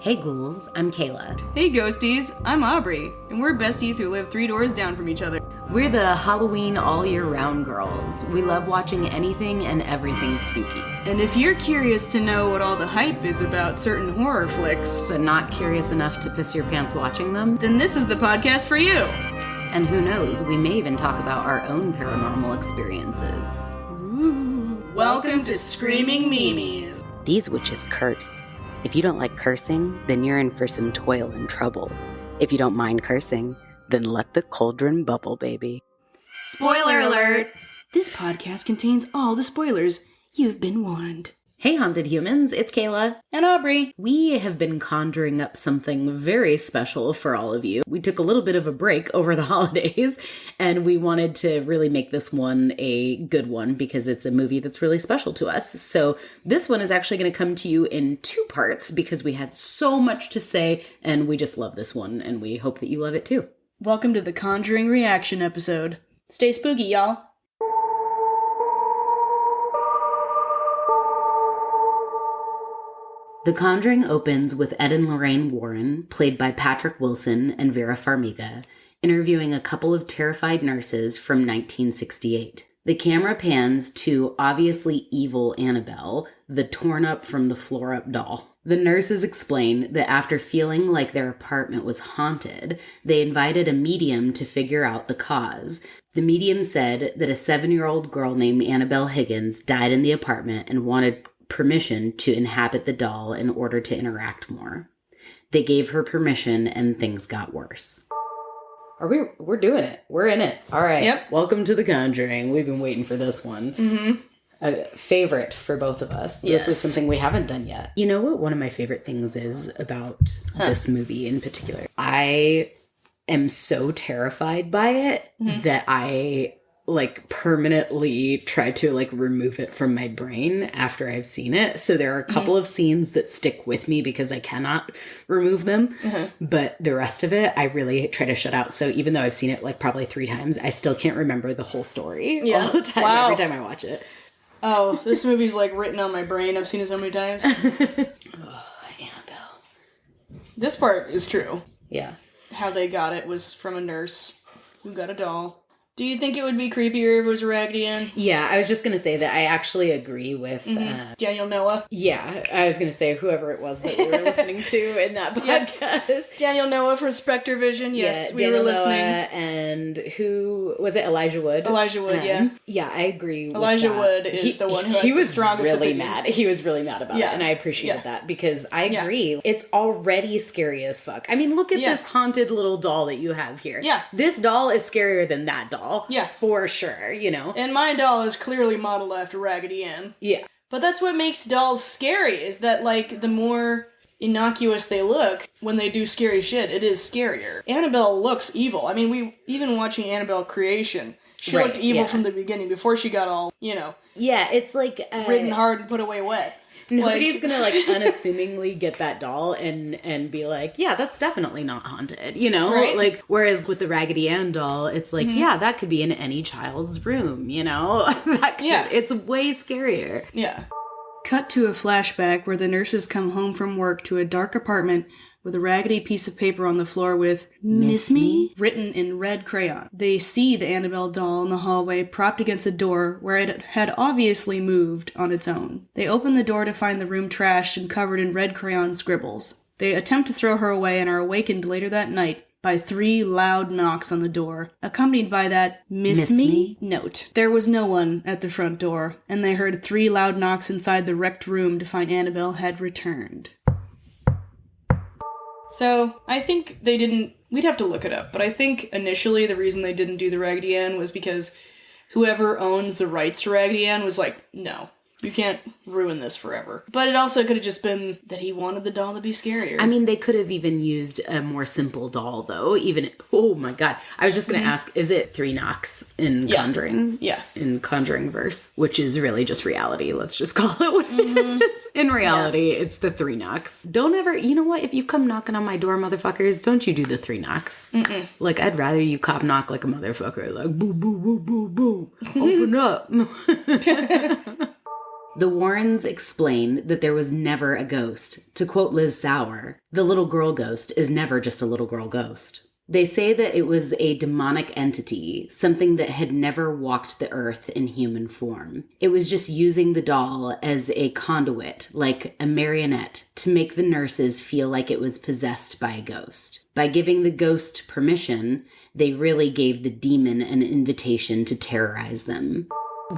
Hey ghouls, I'm Kayla. Hey ghosties, I'm Aubrey, and we're besties who live 3 doors down from each other. We're the Halloween all-year-round girls. We love watching anything and everything spooky. And if you're curious to know what all the hype is about certain horror flicks, But not curious enough to piss your pants watching them, then this is the podcast for you. and who knows, we may even talk about our own paranormal experiences. Ooh. Welcome to Screaming Meemies. These witches curse. If you don't like cursing, then you're in for some toil and trouble. If you don't mind cursing, then let the cauldron bubble, baby. Spoiler alert! This podcast contains all the spoilers. You've been warned. Hey haunted humans, it's Kayla. And Aubrey. We have been conjuring up something very special for all of you. We took a little bit of a break over the holidays, and we wanted to really make this one a good one because it's a movie that's really special to us. So this one is actually going to come to you in 2 parts because we had so much to say, and we just love this one, and we hope that you love it too. Welcome to the Conjuring reaction episode. Stay spooky, y'all. The Conjuring opens with Ed and Lorraine Warren, played by Patrick Wilson and Vera Farmiga, interviewing a couple of terrified nurses from 1968. The camera pans to obviously evil Annabelle, the torn up from the floor up doll. The nurses explain that after feeling like their apartment was haunted, they invited a medium to figure out the cause. The medium said that a 7-year-old girl named Annabelle Higgins died in the apartment and wanted permission to inhabit the doll in order to interact more. They gave her permission and things got worse. We're doing it. We're in it. All right. Yep. Welcome to The Conjuring. We've been waiting for this one. Mm-hmm. A favorite for both of us. Yes. This is something we haven't done yet. You know what one of my favorite things is about this movie in particular? I am so terrified by it that I permanently try to remove it from my brain after I've seen it. So there are a couple of scenes that stick with me because I cannot remove them. But the rest of it, I really try to shut out. So even though I've seen it probably 3 times, I still can't remember the whole story all the time, every time I watch it. Oh, this movie's written on my brain. I've seen it so many times. Oh, Annabelle. This part is true. Yeah. How they got it was from a nurse who got a doll. Do you think it would be creepier if it was a Raggedy Ann? Yeah, I was just going to say that I actually agree with... Daniel Noah? Yeah, I was going to say whoever it was that we were listening to in that podcast. Daniel Noah from Spectre Vision, yes, yeah, we Daniel were listening. Noah and who... Was it Elijah Wood? Elijah Wood, yeah. Yeah, I agree with Elijah that. Wood is the one who has the strongest really opinion. mad. He was really mad about it, and I appreciated that because I agree. It's already scary as fuck. I mean, look at this haunted little doll that you have here. Yeah. This doll is scarier than that doll. Yeah. For sure, you know? And my doll is clearly modeled after Raggedy Ann. Yeah. But that's what makes dolls scary, is that, the more innocuous they look when they do scary shit, it is scarier. Annabelle looks evil. I mean, even watching Annabelle Creation, she looked evil from the beginning, before she got all, Yeah, it's written hard and put away wet. Nobody's gonna unassumingly get that doll and be like, yeah, that's definitely not haunted, you know? Right? Whereas with the Raggedy Ann doll, it's yeah, that could be in any child's room, you know? It's way scarier. Yeah. Cut to a flashback where the nurses come home from work to a dark apartment with a raggedy piece of paper on the floor with "Miss Me" written in red crayon. They see the Annabelle doll in the hallway propped against a door where it had obviously moved on its own. They open the door to find the room trashed and covered in red crayon scribbles. They attempt to throw her away and are awakened later that night by 3 loud knocks on the door, accompanied by that Miss Me note. There was no one at the front door, and they heard 3 loud knocks inside the wrecked room to find Annabelle had returned. So, I think they didn't... We'd have to look it up, but I think initially the reason they didn't do the Raggedy Ann was because whoever owns the rights to Raggedy Ann was like, no, you can't ruin this forever. But it also could have just been that he wanted the doll to be scarier. I mean, they could have even used a more simple doll, though. Oh my god. I was just going to ask, is it 3 knocks in Conjuring? Yeah. In Conjuring verse, which is really just reality. Let's just call it what it is. In reality, it's the 3 knocks. Don't ever, you know what? If you come knocking on my door, motherfuckers, don't you do the 3 knocks. I'd rather you cop knock like a motherfucker. Boo, boo, boo, boo, boo. Open up. The Warrens explain that there was never a ghost. To quote Liz Sauer, the little girl ghost is never just a little girl ghost. They say that it was a demonic entity, something that had never walked the earth in human form. It was just using the doll as a conduit, like a marionette, to make the nurses feel like it was possessed by a ghost. By giving the ghost permission, they really gave the demon an invitation to terrorize them.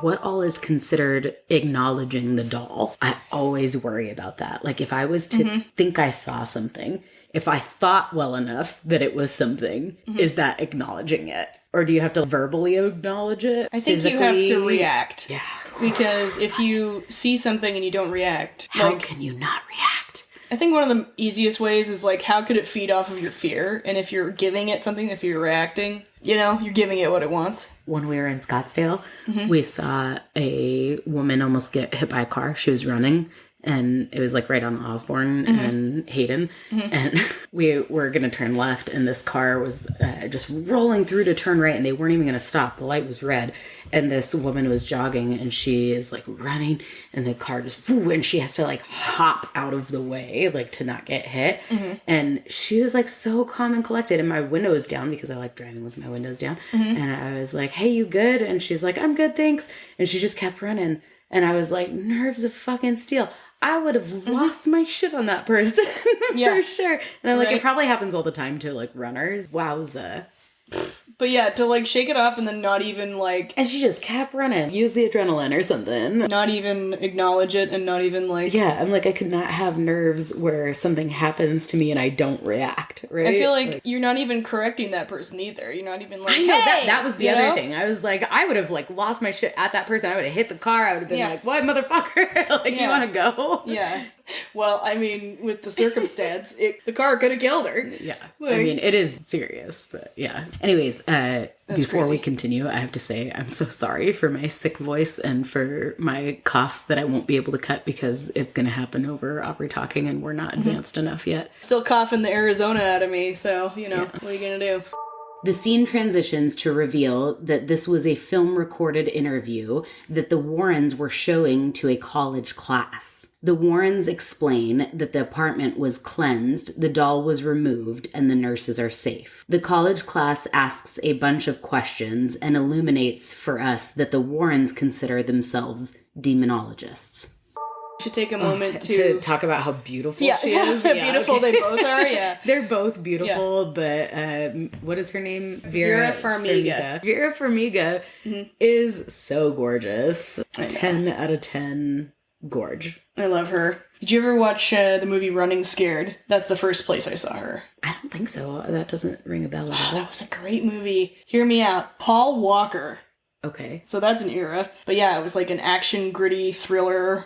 What all is considered acknowledging the doll? I always worry about that. Like, if I was to think I saw something, if I thought well enough that it was something, is that acknowledging it? Or do you have to verbally acknowledge it? I think you have to react. Yeah. Because if you see something and you don't react... How can you not react? I think one of the easiest ways is, like, how could it feed off of your fear? And if you're giving it something, if you're reacting, you know, you're giving it what it wants. When we were in Scottsdale, we saw a woman almost get hit by a car. She was running, and it was, like, right on Osborne and Hayden. And we were going to turn left, and this car was just rolling through to turn right, and they weren't even going to stop. The light was red, and this woman was jogging, and she is, like, running, and the car just, and she has to, like, hop out of the way, like, to not get hit. And she was, like, so calm and collected, and my window was down because I like driving with my windows down. And I was like, hey, you good? And she's like, I'm good, thanks. And she just kept running. And I was like, nerves of fucking steel. I would have lost my shit on that person for sure. And I'm like, it probably happens all the time to, like, runners. Wowza. But yeah, to, like, shake it off and then not even, like... And she just kept running. Use the adrenaline or something. Not even acknowledge it and not even, like... Yeah, I'm like, I could not have nerves where something happens to me and I don't react, right? I feel like you're not even correcting that person either. You're not even like, I know, hey! that was the other thing. I was like, I would have, like, lost my shit at that person. I would have hit the car. I would have been like, what, motherfucker? Like, you want to go? Yeah. Well, I mean, with the circumstance, the car could have killed her. Yeah. Like, I mean, it is serious, but yeah. Anyways, before we continue, I have to say I'm so sorry for my sick voice and for my coughs that I won't be able to cut because it's going to happen over Opry Talking and we're not advanced enough yet. Still coughing the Arizona out of me, so, you know, what are you going to do? The scene transitions to reveal that this was a film-recorded interview that the Warrens were showing to a college class. The Warrens explain that the apartment was cleansed, the doll was removed, and the nurses are safe. The college class asks a bunch of questions and illuminates for us that the Warrens consider themselves demonologists. We should take a moment to talk about how beautiful she is. How beautiful they both are, yeah. They're both beautiful, but what is her name? Vera Farmiga. Vera Farmiga is so gorgeous. 10 out of 10 gorge. I love her. Did you ever watch the movie Running Scared? That's the first place I saw her. I don't think so. That doesn't ring a bell at all. That was a great movie. Hear me out. Paul Walker. Okay. So that's an era. But yeah, it was like an action, gritty, thriller,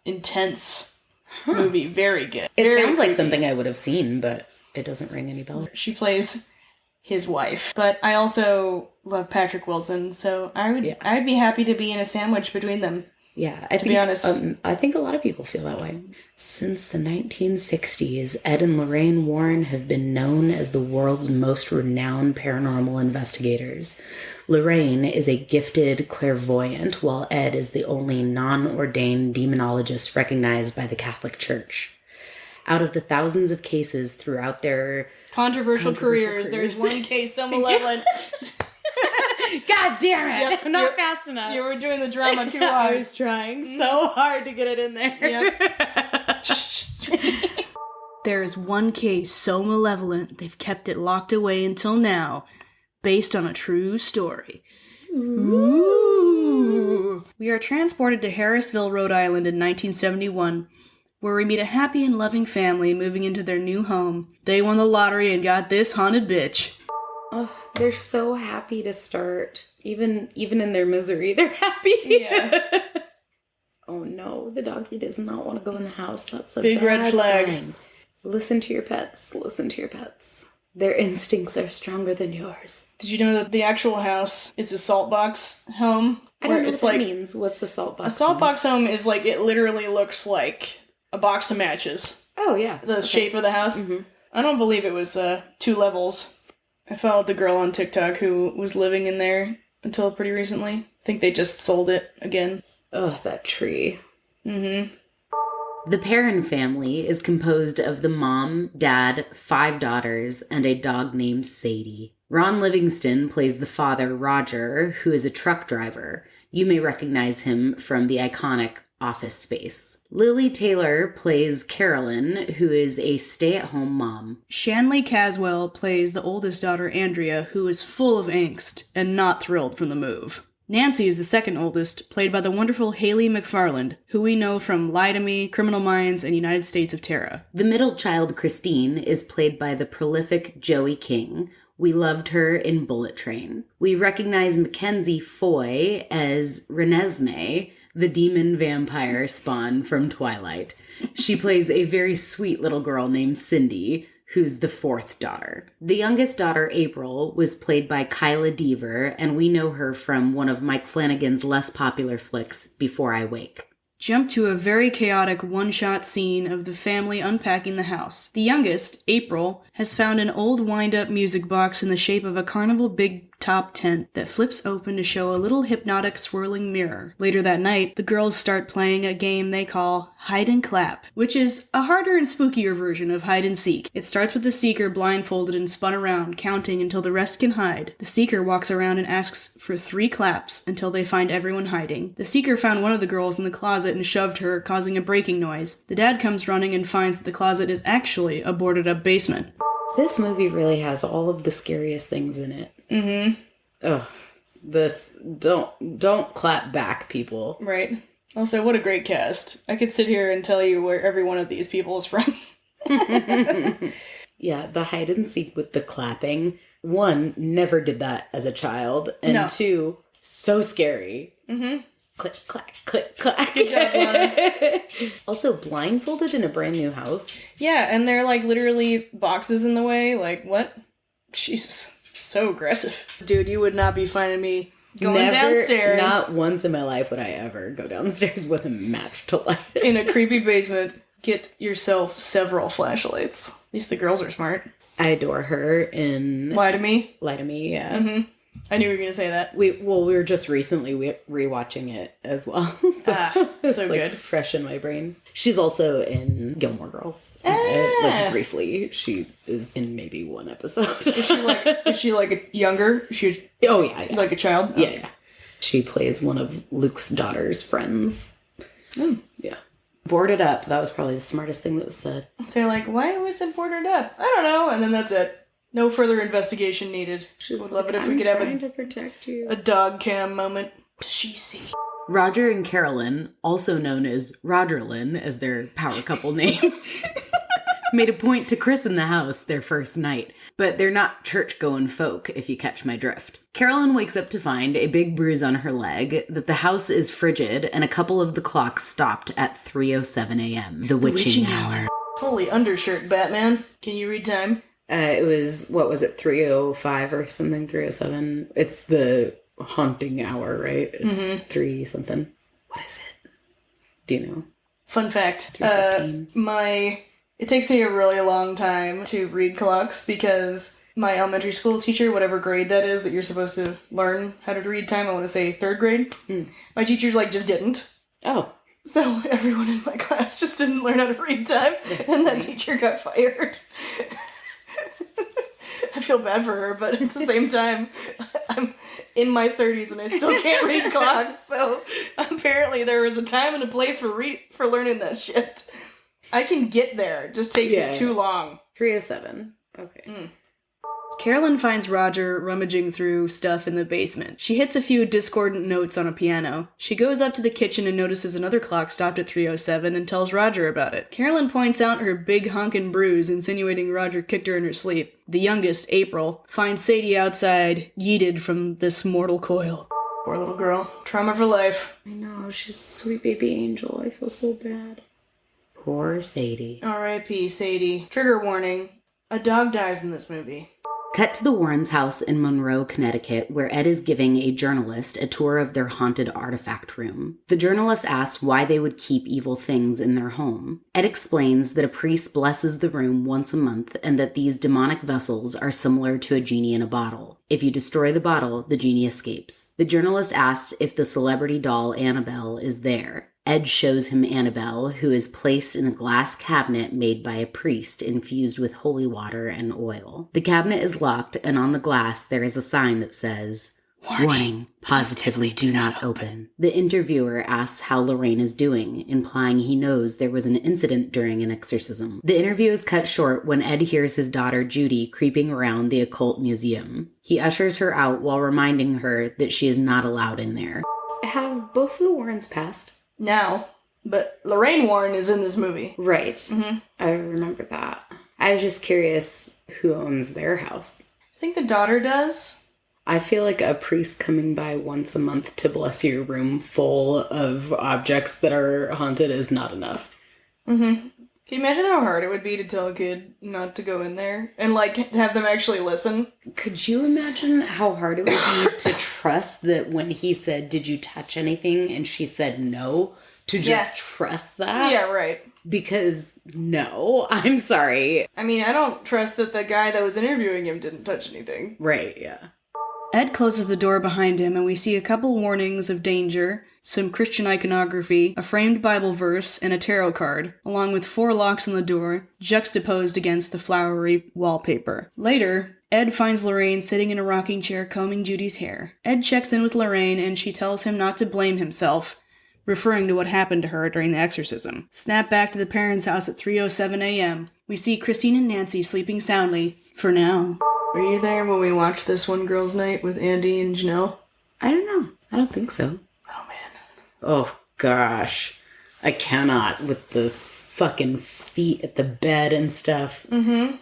intense movie. Very good. It sounds like something I would have seen, but it doesn't ring any bells. She plays his wife. But I also love Patrick Wilson, so I'd be happy to be in a sandwich between them. Yeah, to be honest. I think a lot of people feel that way. Since the 1960s, Ed and Lorraine Warren have been known as the world's most renowned paranormal investigators. Lorraine is a gifted clairvoyant, while Ed is the only non-ordained demonologist recognized by the Catholic Church. Out of the thousands of cases throughout their controversial careers, there's one case so malevolent. God damn it! Yep, not fast enough. You were doing the drama too hard. I was trying so hard to get it in there. Yep. There's one case so malevolent they've kept it locked away until now, based on a true story. Ooh. We are transported to Harrisville, Rhode Island in 1971, where we meet a happy and loving family moving into their new home. They won the lottery and got this haunted bitch. Oh, they're so happy to start. Even in their misery, they're happy. Yeah. Oh no, the doggy does not want to go in the house. That's a big bad red flag. Sign. Listen to your pets. Listen to your pets. Their instincts are stronger than yours. Did you know that the actual house is a salt box home? I don't know what that means. What's a salt box? A salt box home is like, it literally looks like a box of matches. Oh yeah. The shape of the house. Mm-hmm. I don't believe it was 2 levels. I followed the girl on TikTok who was living in there until pretty recently. I think they just sold it again. Oh, that tree. Mm-hmm. The Perrin family is composed of the mom, dad, 5 daughters, and a dog named Sadie. Ron Livingston plays the father, Roger, who is a truck driver. You may recognize him from the iconic Office Space. Lily Taylor plays Carolyn, who is a stay-at-home mom. Shanley Caswell plays the oldest daughter, Andrea, who is full of angst and not thrilled from the move. Nancy is the second oldest, played by the wonderful Haley McFarland, who we know from Lie to Me, Criminal Minds, and United States of Terror. The middle child, Christine, is played by the prolific Joey King. We loved her in Bullet Train. We recognize Mackenzie Foy as Renesmee, the demon vampire spawn from Twilight. She plays a very sweet little girl named Cindy, who's the 4th daughter. The youngest daughter, April, was played by Kyla Deaver, and we know her from one of Mike Flanagan's less popular flicks, Before I Wake. Jump to a very chaotic one-shot scene of the family unpacking the house. The youngest, April, has found an old wind-up music box in the shape of a carnival big top tent that flips open to show a little hypnotic swirling mirror. Later that night, the girls start playing a game they call Hide and Clap, which is a harder and spookier version of hide and seek. It starts with the seeker blindfolded and spun around, counting until the rest can hide. The seeker walks around and asks for 3 claps until they find everyone hiding. The seeker found one of the girls in the closet and shoved her, causing a breaking noise. The dad comes running and finds that the closet is actually a boarded-up basement. This movie really has all of the scariest things in it. Mm-hmm. Ugh. This, don't clap back, people. Right. Also, what a great cast. I could sit here and tell you where every one of these people is from. Yeah, the hide and seek with the clapping. 1, never did that as a child. And No. 2, so scary. Mm-hmm. Click, clack, click, clack. Good job, Lana. Also, blindfolded in a brand new house. Yeah, and they're like literally boxes in the way. Like, what? Jesus. So aggressive. Dude, you would not be finding me going downstairs. Not once in my life would I ever go downstairs with a match to light it. In a creepy basement, get yourself several flashlights. At least the girls are smart. I adore her in Lie to Me. Lie to Me, yeah. Mm-hmm. I knew you were going to say that. We were just recently rewatching it as well. So it's so like good. Fresh in my brain. She's also in Gilmore Girls. Like briefly, she is in maybe 1 episode. Is she like a younger? Oh yeah. Like a child? Yeah, yeah. She plays one of Luke's daughter's friends. Yeah. Boarded up. That was probably the smartest thing that was said. They're like, why was it boarded up? I don't know. And then that's it. No further investigation needed. Would love it if we could have to protect you. a dog cam moment. Does she see? Roger and Carolyn, also known as Rogerlyn as their power couple name, made a point to christen the house their first night, but they're not church-going folk, if you catch my drift. Carolyn wakes up to find a big bruise on her leg, that the house is frigid, and a couple of the clocks stopped at 3:07 a.m., the witching hour. Holy undershirt, Batman. Can you read time? It was, 3:05 or something, 3:07? It's the haunting hour, right? It's 3 something. What is it? Do you know? Fun fact. 3:15. It takes me a really long time to read clocks because my elementary school teacher, whatever grade that is that you're supposed to learn how to read time, I want to say 3rd grade, my teachers just didn't. Oh. So everyone in my class just didn't learn how to read time, and that teacher got fired. I feel bad for her, but at the same time, I'm in my 30s and I still can't read clocks, so apparently there was a time and a place for learning that shit. I can get there, it just takes me too long. 3:07. Okay. Carolyn finds Roger rummaging through stuff in the basement. She hits a few discordant notes on a piano. She goes up to the kitchen and notices another clock stopped at 3:07 and tells Roger about it. Carolyn points out her big honkin' bruise, insinuating Roger kicked her in her sleep. The youngest, April, finds Sadie outside, yeeted from this mortal coil. Poor little girl. Trauma for life. I know, she's a sweet baby angel. I feel so bad. Poor Sadie. R.I.P. Sadie. Trigger warning. A dog dies in this movie. Cut to the Warrens' house in Monroe, Connecticut, where Ed is giving a journalist a tour of their haunted artifact room. The journalist asks why they would keep evil things in their home. Ed explains that a priest blesses the room once a month and that these demonic vessels are similar to a genie in a bottle. If you destroy the bottle, the genie escapes. The journalist asks if the celebrity doll Annabelle is there. Ed shows him Annabelle, who is placed in a glass cabinet made by a priest infused with holy water and oil. The cabinet is locked, and on the glass there is a sign that says, "Warning, positively do not open." The interviewer asks how Lorraine is doing, implying he knows there was an incident during an exorcism. The interview is cut short when Ed hears his daughter Judy creeping around the occult museum. He ushers her out while reminding her that she is not allowed in there. Have both of the Warrens passed? Now. But Lorraine Warren is in this movie. Right. Mm-hmm. I remember that. I was just curious who owns their house. I think the daughter does. I feel like a priest coming by once a month to bless your room full of objects that are haunted is not enough. Mm-hmm. Can you imagine how hard it would be to tell a kid not to go in there? And, like, have them actually listen? Could you imagine how hard it would be to trust that when he said, "Did you touch anything?" and she said no, to just trust that? Yeah, right. Because, no, I'm sorry. I mean, I don't trust that the guy that was interviewing him didn't touch anything. Right, yeah. Ed closes the door behind him, and we see a couple warnings of danger, some Christian iconography, a framed Bible verse, and a tarot card, along with 4 locks on the door, juxtaposed against the flowery wallpaper. Later, Ed finds Lorraine sitting in a rocking chair combing Judy's hair. Ed checks in with Lorraine, and she tells him not to blame himself, referring to what happened to her during the exorcism. Snap back to the parents' house at 3:07 a.m. We see Christine and Nancy sleeping soundly, for now. Were you there when we watched this one girls' night with Andy and Janelle? I don't know. I don't think so. Oh, man. Oh, gosh. I cannot with the fucking feet at the bed and stuff. Mm-hmm.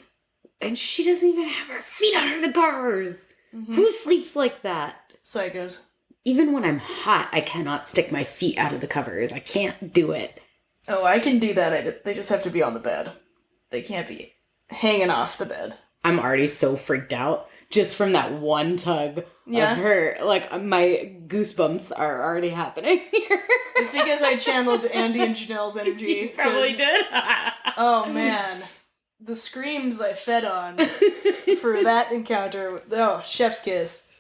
And she doesn't even have her feet under the covers. Mm-hmm. Who sleeps like that? Psychos. Even when I'm hot, I cannot stick my feet out of the covers. I can't do it. Oh, I can do that. They just have to be on the bed. They can't be hanging off the bed. I'm already so freaked out just from that one tug of her. Like, my goosebumps are already happening here. It's because I channeled Andy and Janelle's energy. You probably did. Oh, man. The screams I fed on for that encounter. Oh, chef's kiss.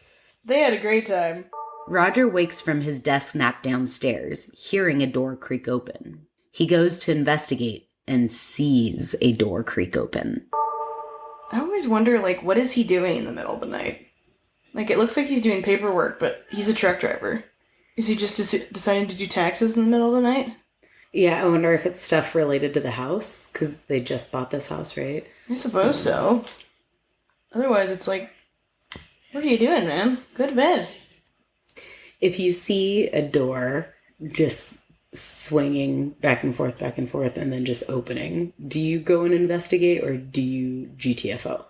They had a great time. Roger wakes from his desk nap downstairs, hearing a door creak open. He goes to investigate and sees a door creak open. I always wonder, like, what is he doing in the middle of the night? Like, it looks like he's doing paperwork, but he's a truck driver. Is he just deciding to do taxes in the middle of the night? Yeah, I wonder if it's stuff related to the house, because they just bought this house, right? I suppose so. Otherwise, it's like, what are you doing, man? Go to bed. If you see a door just swinging back and forth, and then just opening, do you go and investigate, or do you GTFO?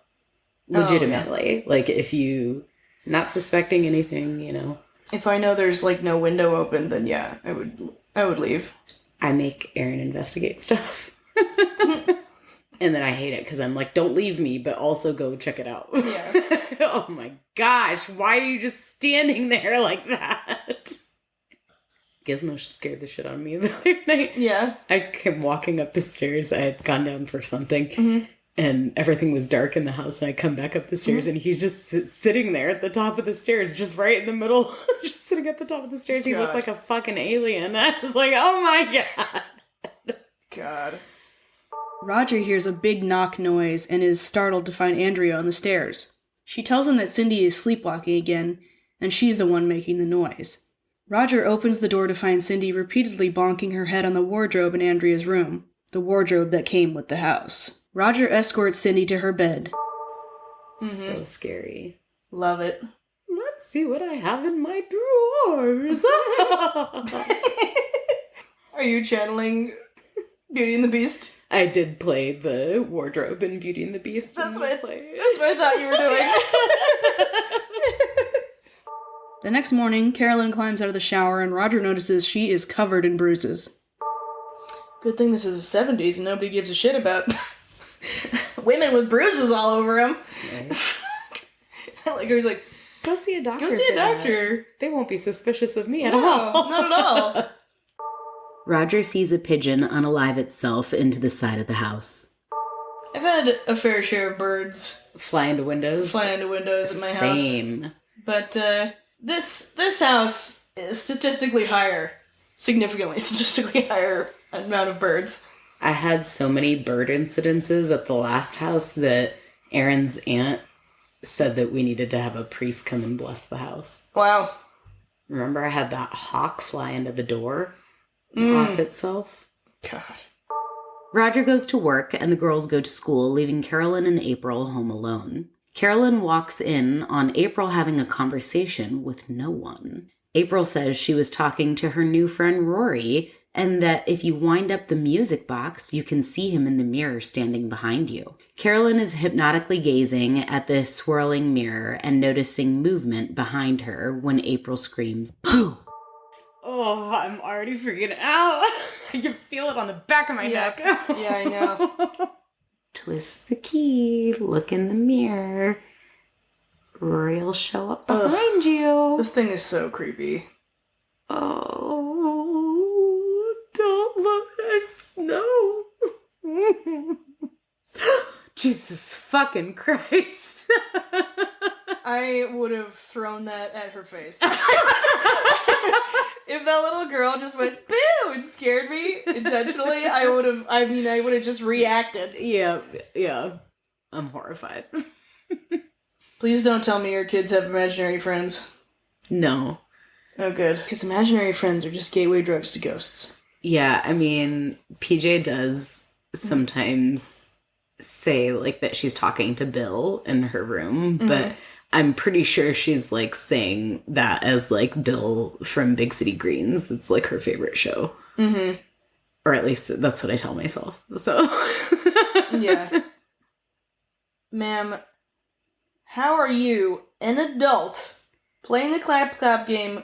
Legitimately. Like, if you not suspecting anything, you know. If I know there's, like, no window open, then yeah, I would leave. I make Aaron investigate stuff. And then I hate it because I'm like, don't leave me, but also go check it out. Yeah. Oh my gosh, why are you just standing there like that? Gizmo scared the shit out of me the other night. Yeah. I kept walking up the stairs. I had gone down for something. Mm-hmm. And everything was dark in the house. And I come back up the stairs and he's just sitting there at the top of the stairs, just right in the middle, just sitting at the top of the stairs. He looked like a fucking alien. I was like, oh my God. God. Roger hears a big knock noise and is startled to find Andrea on the stairs. She tells him that Cindy is sleepwalking again, and she's the one making the noise. Roger opens the door to find Cindy repeatedly bonking her head on the wardrobe in Andrea's room, the wardrobe that came with the house. Roger escorts Cindy to her bed. So scary. Love it. Let's see what I have in my drawers. Are you channeling Beauty and the Beast? I did play the wardrobe in Beauty and the Beast. That's what I thought you were doing. The next morning, Carolyn climbs out of the shower and Roger notices she is covered in bruises. Good thing this is the 70s and nobody gives a shit about women with bruises all over them. Like, he's like, go see a doctor. Go see a doctor. That. They won't be suspicious of me at all. Not at all. Roger sees a pigeon unalive itself into the side of the house. I've had a fair share of birds fly into windows at my house. Same. But this house is statistically higher significantly, statistically higher amount of birds. I had so many bird incidences at the last house that Aaron's aunt said that we needed to have a priest come and bless the house. Wow. Remember I had that hawk fly into the door off itself? God. Roger goes to work and the girls go to school, leaving Carolyn and April home alone. Carolyn walks in on April having a conversation with no one. April says she was talking to her new friend Rory, and that if you wind up the music box, you can see him in the mirror standing behind you. Carolyn is hypnotically gazing at the swirling mirror and noticing movement behind her when April screams, "Boo!" Oh, I'm already freaking out. I can feel it on the back of my neck. Yeah, I know. Twist the key, look in the mirror. Rory will show up behind you. This thing is so creepy. Oh, don't let us know. Jesus fucking Christ. I would have thrown that at her face. If that little girl just went, boo, and scared me intentionally, I would have just reacted. Yeah. I'm horrified. Please don't tell me your kids have imaginary friends. No. Oh, good. Because imaginary friends are just gateway drugs to ghosts. Yeah, I mean, PJ does sometimes say, like, that she's talking to Bill in her room, but I'm pretty sure she's, like, saying that as, like, Bill from Big City Greens. It's, like, her favorite show. Mm-hmm. Or at least that's what I tell myself, so. Yeah. Ma'am, how are you, an adult, playing the clap-clap game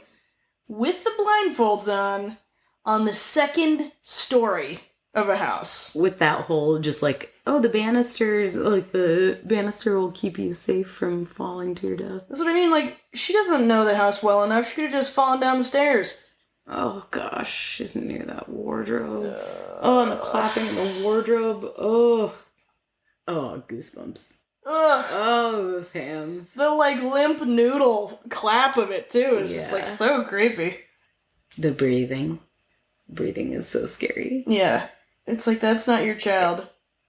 with the blindfolds on the second story of a house? With that whole just like, oh, the banisters, like the banister will keep you safe from falling to your death. That's what I mean, like, she doesn't know the house well enough. She could have just fallen down the stairs. Oh gosh, she's near that wardrobe. And the clapping in the wardrobe. Oh, goosebumps. Ugh. Oh, those hands. The, like, limp noodle clap of it, too, is just, like, so creepy. The breathing. Breathing is so scary. Yeah. It's like, that's not your child.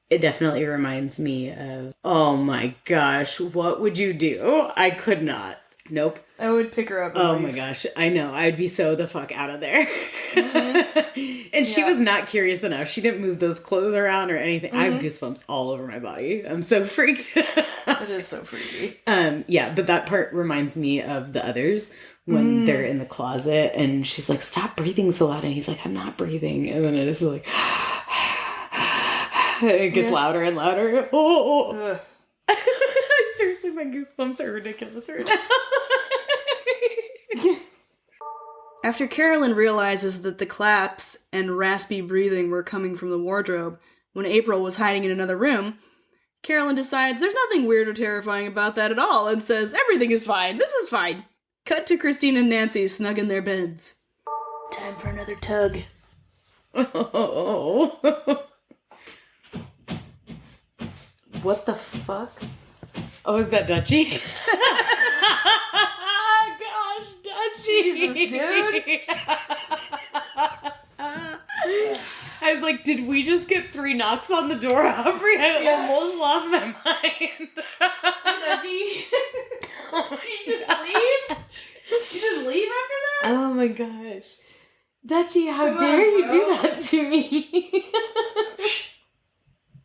It definitely reminds me of, oh my gosh, what would you do? I could not. Nope. I would pick her up and leave. My gosh, I know. I'd be so the fuck out of there. And she was not curious enough. She didn't move those clothes around or anything. I have goosebumps all over my body. I'm so freaked. It is so freaky. Yeah, but that part reminds me of the others when they're in the closet and she's like, stop breathing so loud. And he's like, I'm not breathing. And then it is like, and it gets louder and louder. Oh. Seriously, my goosebumps are ridiculous right now. After Carolyn realizes that the claps and raspy breathing were coming from the wardrobe when April was hiding in another room, Carolyn decides there's nothing weird or terrifying about that at all and says, everything is fine, this is fine. Cut to Christine and Nancy snug in their beds. Time for another tug. Oh. What the fuck? Oh, is that Dutchie? Gosh, Dutchie. Jesus, dude. I was like, did we just get 3 knocks on the door, Aubrey? I almost lost my mind. Dutchie. You just leave? You just leave after that? Oh my gosh. Dutchie, how dare you do that to me?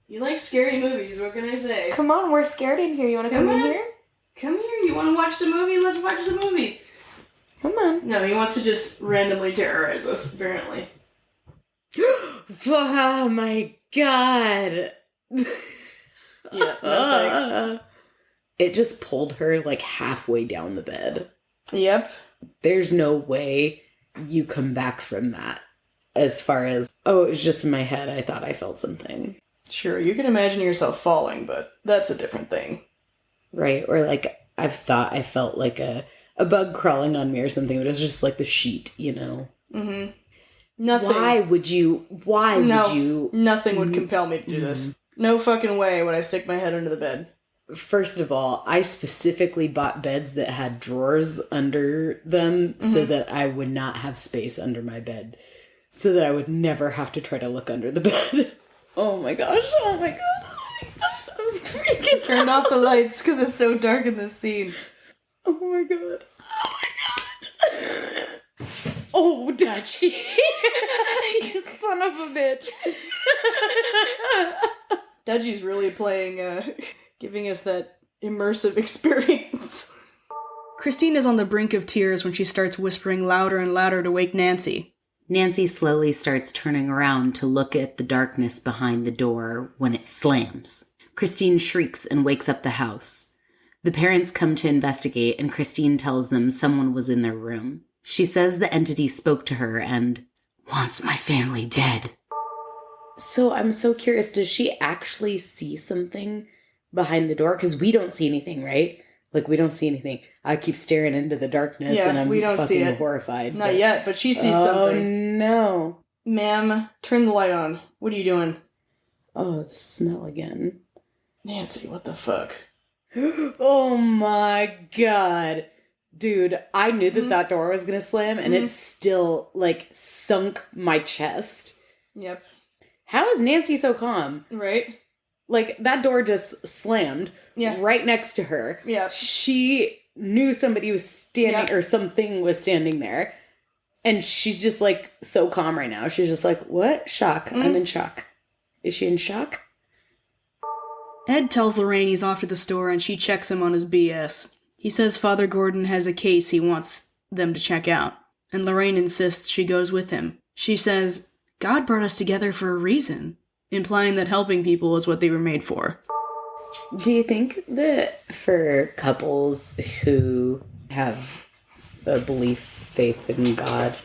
You like scary movies, what can I say? Come on, we're scared in here. You want to come in here? Come here, you want to watch the movie? Let's watch the movie. Come on. No, he wants to just randomly terrorize us, apparently. Oh my god. Yeah, no thanks. It just pulled her like halfway down the bed. Yep. There's no way you come back from that. As far as, it was just in my head. I thought I felt something. Sure, you can imagine yourself falling, but that's a different thing. Right, or like, I've thought I felt like a bug crawling on me or something, but it was just like the sheet, you know? Mm-hmm. Nothing. Why would you? Nothing would compel me to do this. No fucking way would I stick my head under the bed. First of all, I specifically bought beds that had drawers under them so that I would not have space under my bed. So that I would never have to try to look under the bed. Oh my gosh. Oh my god. Oh my god. I'm freaking Turn off the lights because it's so dark in this scene. Oh my god. Oh my god. Oh, Dutchie. You son of a bitch. Dudgie's really playing, giving us that immersive experience. Christine is on the brink of tears when she starts whispering louder and louder to wake Nancy. Nancy slowly starts turning around to look at the darkness behind the door when it slams. Christine shrieks and wakes up the house. The parents come to investigate, and Christine tells them someone was in their room. She says the entity spoke to her and wants my family dead. So I'm so curious, does she actually see something behind the door? Because we don't see anything, right? Like, we don't see anything. I keep staring into the darkness and I'm we don't see fucking it. horrified. Not yet, but she sees something. Oh, no. Ma'am, turn the light on. What are you doing? Oh, the smell again. Nancy, what the fuck? Oh my god. Dude, I knew that door was going to slam and it still, like, sunk my chest. Yep. How is Nancy so calm? Right? Like, that door just slammed right next to her. Yeah. She knew somebody was standing, or something was standing there. And she's just, like, so calm right now. She's just like, what? Shock. I'm in shock. Is she in shock? Ed tells Lorraine he's off to the store and she checks him on his BS. He says Father Gordon has a case he wants them to check out. And Lorraine insists she goes with him. She says, God brought us together for a reason, implying that helping people is what they were made for. Do you think that for couples who have a belief, faith in God,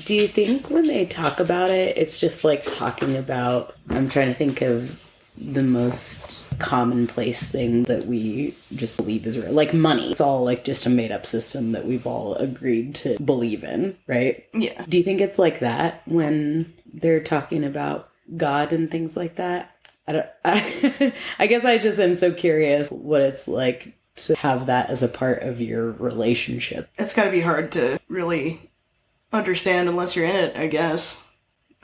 do you think when they talk about it, it's just like talking about, I'm trying to think of the most commonplace thing that we just believe is real, like money. It's all like just a made up system that we've all agreed to believe in, right? Yeah. Do you think it's like that when they're talking about God and things like that? I guess I just am so curious what it's like to have that as a part of your relationship. It's gotta be hard to really understand unless you're in it, I guess.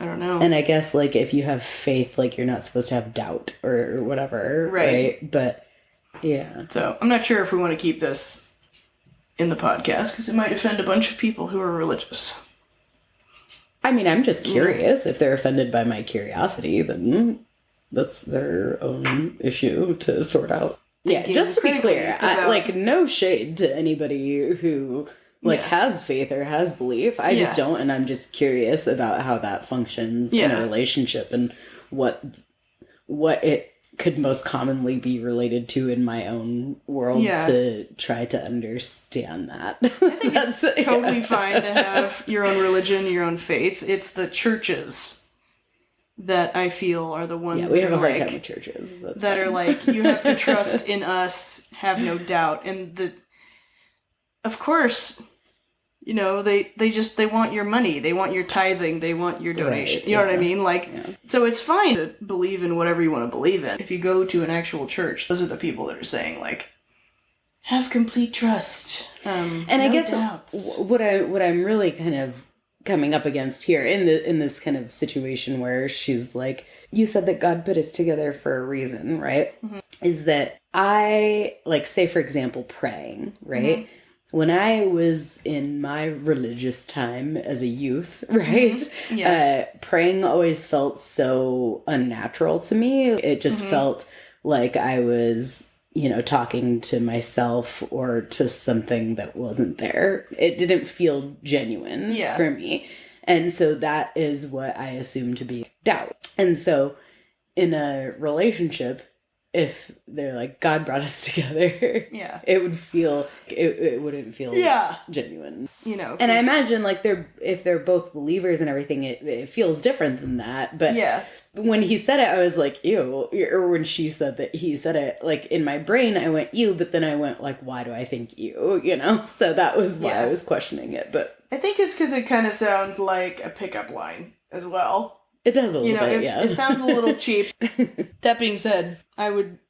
I don't know. And I guess, like, if you have faith, like, you're not supposed to have doubt or whatever, right? But, yeah. So, I'm not sure if we want to keep this in the podcast, because it might offend a bunch of people who are religious. I mean, I'm just curious. If they're offended by my curiosity, then that's their own issue to sort out. Yeah, just to be clear, like, no shade to anybody who... has faith or has belief. I just don't, and I'm just curious about how that functions in a relationship and what it could most commonly be related to in my own world to try to understand that. I think it's totally fine to have your own religion, your own faith. It's the churches that I feel are the ones that we have a hard time with churches. That are like, you have to trust in us, have no doubt. And of course, you know, they want your money. They want your tithing. They want your donation. You know what I mean? Like, so it's fine to believe in whatever you want to believe in. If you go to an actual church, those are the people that are saying, like, have complete trust. And no I guess doubts. what I'm really kind of coming up against here in this kind of situation where she's like, you said that God put us together for a reason, right? Mm-hmm. Is that I, like, say, for example, praying, right? Mm-hmm. When I was in my religious time as a youth, right? Mm-hmm. Yeah. Praying always felt so unnatural to me. It just felt like I was, you know, talking to myself or to something that wasn't there. It didn't feel genuine for me. And so that is what I assume to be doubt. And so in a relationship, if they're like, God brought us together, it would feel, it wouldn't feel genuine. You know, and I imagine, like, if they're both believers and everything, it feels different than that. But when he said it, I was like, ew. Or when she said that he said it, like, in my brain, I went, ew, but then I went, like, why do I think ew? You know? So that was why I was questioning it. But I think it's because it kind of sounds like a pickup line as well. It does a little bit, It sounds a little cheap. That being said, I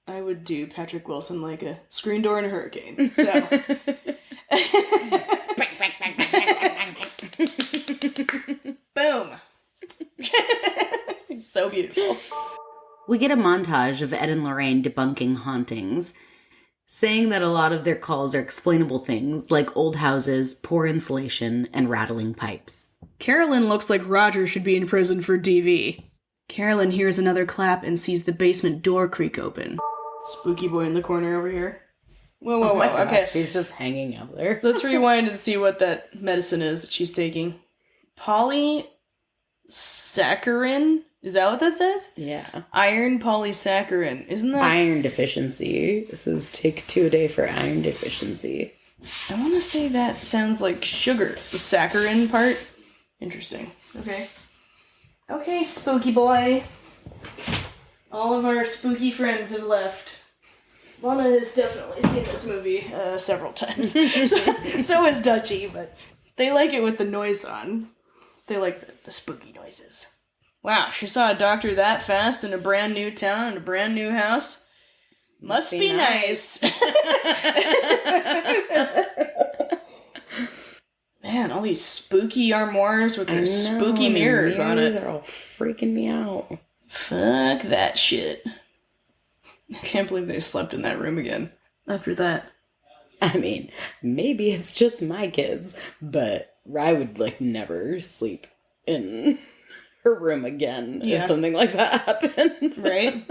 I would do Patrick Wilson like a screen door in a hurricane. So. Boom. It's so beautiful. We get a montage of Ed and Lorraine debunking hauntings, saying that a lot of their calls are explainable things like old houses, poor insulation, and rattling pipes. Carolyn looks like Roger should be in prison for DV. Carolyn hears another clap and sees the basement door creak open. Spooky boy in the corner over here. Whoa, Oh my gosh, okay. She's just hanging out there. Let's rewind and see what that medicine is that she's taking. Polysaccharin? Is that what that says? Yeah. Iron polysaccharin. Isn't that? Iron deficiency. This is take 2 a day for iron deficiency. I want to say that sounds like sugar. The saccharin part. Interesting. Okay. Okay, spooky boy. All of our spooky friends have left. Lana has definitely seen this movie several times. So has Dutchie, but they like it with the noise on. They like the spooky noises. Wow, she saw a doctor that fast in a brand new town, in a brand new house. Must be nice. Man, all these spooky armoires with their spooky mirrors on it. Mirrors are all freaking me out. Fuck that shit. I can't believe they slept in that room again after that. I mean, maybe it's just my kids, but Rye would, never sleep in her room again if something like that happened. Right?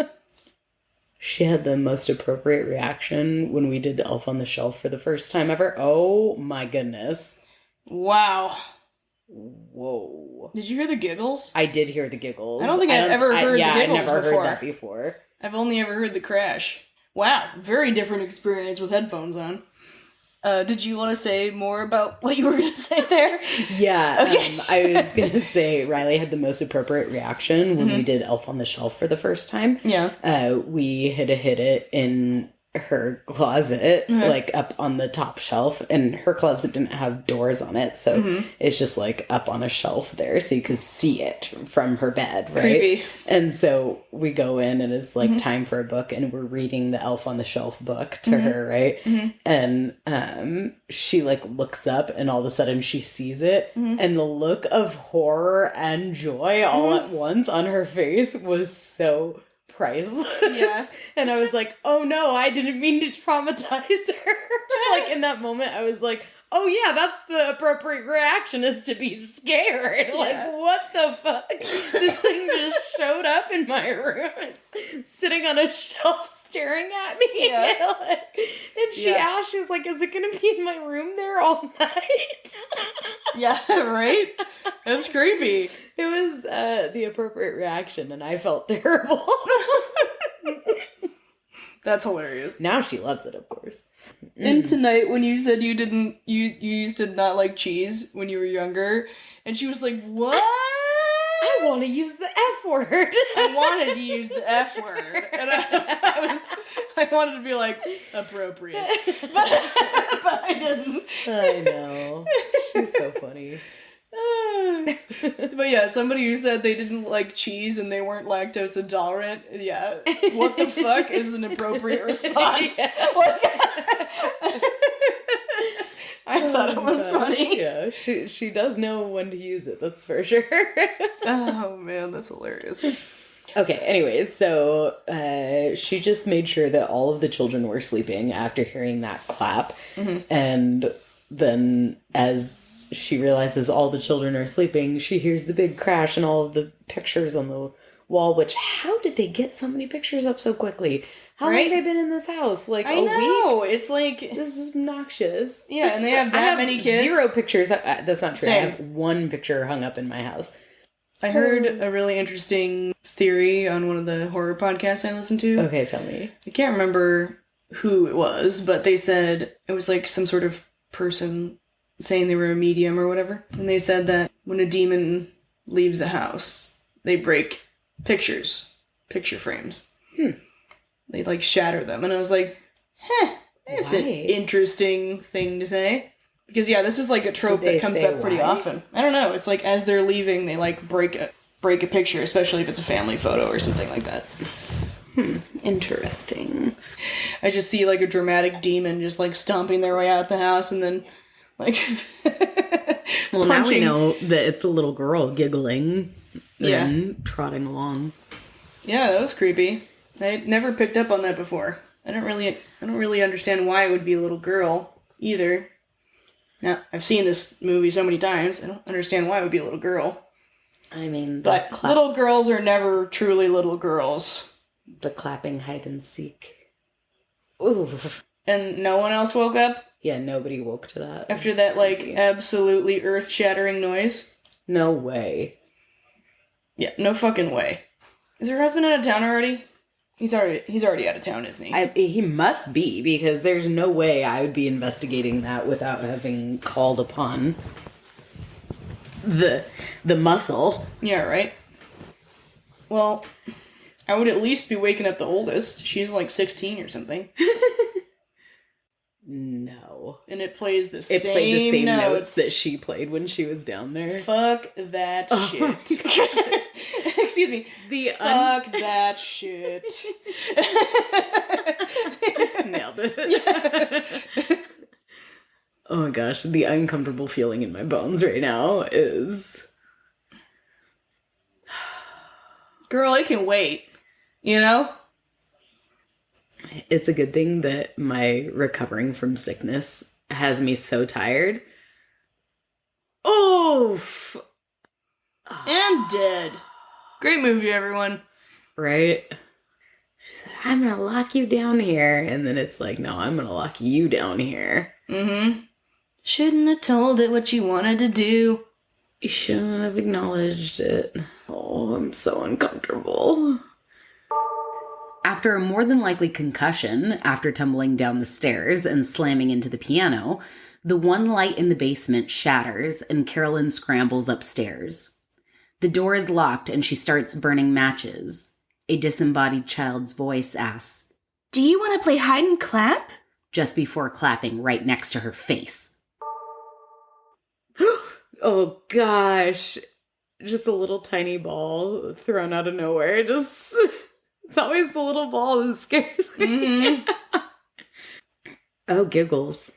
She had the most appropriate reaction when we did Elf on the Shelf for the first time ever. Oh my goodness. Wow. Whoa. Did you hear the giggles? I did hear the giggles. I don't think I've ever heard the giggles I've never before. heard that before. I've only ever heard the crash. Wow, very different experience with headphones on. Did you want to say more about what you were going to say there? Yeah, okay. I was going to say Riley had the most appropriate reaction when we did Elf on the Shelf for the first time. Yeah. We had hid it in her closet, up on the top shelf, and her closet didn't have doors on it, so it's just up on a shelf there, so you could see it from her bed, right? Creepy. And so we go in, and it's time for a book, and we're reading the Elf on the Shelf book to her, right? And she looks up, and all of a sudden she sees it, and the look of horror and joy all at once on her face was so priceless. Yeah. And I was like, oh no, I didn't mean to traumatize her. In that moment, I was like, oh yeah, that's the appropriate reaction, is to be scared. Yeah. What the fuck? This thing just showed up in my room, sitting on a shelf staring at me. Yeah. And she asked, she was like, is it going to be in my room there all night? Yeah, right? That's creepy. It was the appropriate reaction, and I felt terrible. That's hilarious. Now she loves it, of course. And tonight, when you said you used to not like cheese when you were younger, and she was like, what? I want to use the F word. I wanted to use the F word. And I wanted to be like, appropriate. But I didn't. I know. She's so funny. But yeah, somebody who said they didn't like cheese and they weren't lactose intolerant. Yeah. What the fuck is an appropriate response? I thought it was funny. Yeah, she does know when to use it, that's for sure. Oh man, that's hilarious. Okay, anyways, so she just made sure that all of the children were sleeping after hearing that clap. And then as she realizes all the children are sleeping, she hears the big crash and all of the pictures on the wall, which, how did they get so many pictures up so quickly? How long have they been in this house? I a know. week? It's like... This is obnoxious. Yeah, and they have that many kids. 0 pictures. That's not true. Same. I have 1 picture hung up in my house. I heard a really interesting theory on one of the horror podcasts I listened to. Okay, tell me. I can't remember who it was, but they said it was some sort of person saying they were a medium or whatever. And they said that when a demon leaves a house, they break picture frames. They shatter them. And I was like, that's an interesting thing to say. Because this is a trope that comes up pretty often. I don't know. It's as they're leaving, they break a picture, especially if it's a family photo or something like that. Interesting. I just see, like, a dramatic demon just, like, stomping their way out the house and then, like... Well, now we know that it's a little girl giggling and trotting along. Yeah, that was creepy. I never picked up on that before. I don't really understand why it would be a little girl either. Now, I've seen this movie so many times. I don't understand why it would be a little girl. I mean, but little girls are never truly little girls. The clapping hide and seek. Ooh. And no one else woke up? Yeah, nobody woke to that. After that, like, absolutely earth-shattering noise? No way. Yeah, no fucking way. Is her husband out of town already? He's already out of town, isn't he? He must be, because there's no way I would be investigating that without having called upon the muscle. Yeah, right? Well, I would at least be waking up the oldest. She's like 16 or something. No. And it plays the same notes that she played when she was down there. Fuck that shit. Excuse me. Fuck that shit. Nailed it. Oh my gosh, the uncomfortable feeling in my bones right now is... Girl, it can wait. You know? It's a good thing that my recovering from sickness has me so tired. Oof! And dead. Great movie, everyone. Right? She said, I'm gonna lock you down here. And then it's like, no, I'm gonna lock you down here. Mm-hmm. Shouldn't have told it what you wanted to do. You shouldn't have acknowledged it. Oh, I'm so uncomfortable. After a more than likely concussion, after tumbling down the stairs and slamming into the piano, the one light in the basement shatters and Carolyn scrambles upstairs. The door is locked and she starts burning matches. A disembodied child's voice asks, "Do you want to play hide and clap?" just before clapping right next to her face. Oh gosh. Just a little tiny ball thrown out of nowhere. It's always the little ball who scares me. Mm-hmm. Oh, giggles.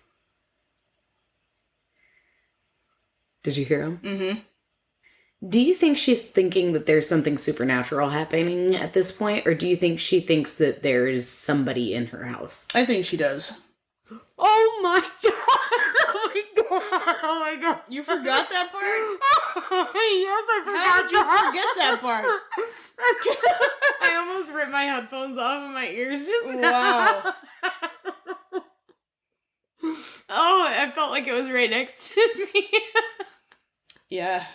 Did you hear him? Mm-hmm. Do you think she's thinking that there's something supernatural happening at this point? Or do you think she thinks that there's somebody in her house? I think she does. Oh my god! Oh my god! Oh my god! You forgot that part? Yes, I forgot. How did you forget that part? I almost ripped my headphones off of my ears just now. Wow. Oh, I felt like it was right next to me. Yeah.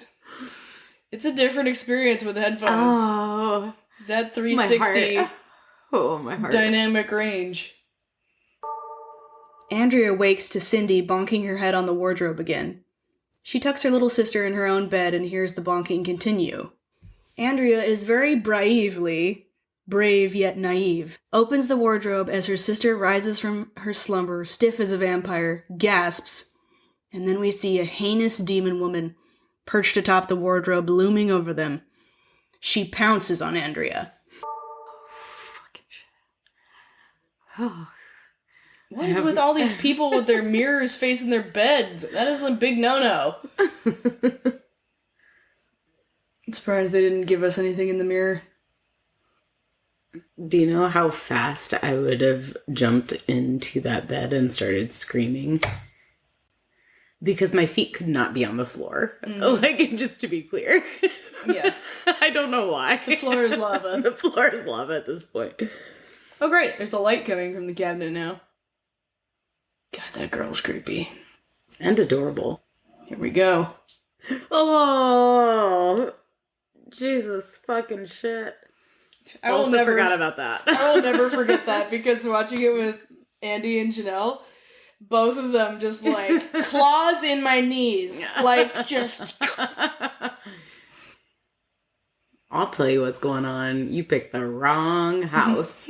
It's a different experience with headphones. Oh. That 360 my heart. Dynamic range. Andrea wakes to Cindy bonking her head on the wardrobe again. She tucks her little sister in her own bed and hears the bonking continue. Andrea is very brave yet naive, opens the wardrobe as her sister rises from her slumber, stiff as a vampire, gasps, and then we see a heinous demon woman perched atop the wardrobe, looming over them. She pounces on Andrea. Fucking shit. Oh. What is with all these people with their mirrors facing their beds? That is a big no-no. I'm surprised they didn't give us anything in the mirror. Do you know how fast I would have jumped into that bed and started screaming? Because my feet could not be on the floor. Mm. Like, just to be clear. Yeah. I don't know why. The floor is lava. The floor is lava at this point. Oh, great. There's a light coming from the cabinet now. God, that girl's creepy. And adorable. Here we go. Oh, Jesus fucking shit. I also forgot about that. I will never forget that because watching it with Andy and Janelle, both of them just like claws in my knees. Like just... I'll tell you what's going on. You picked the wrong house.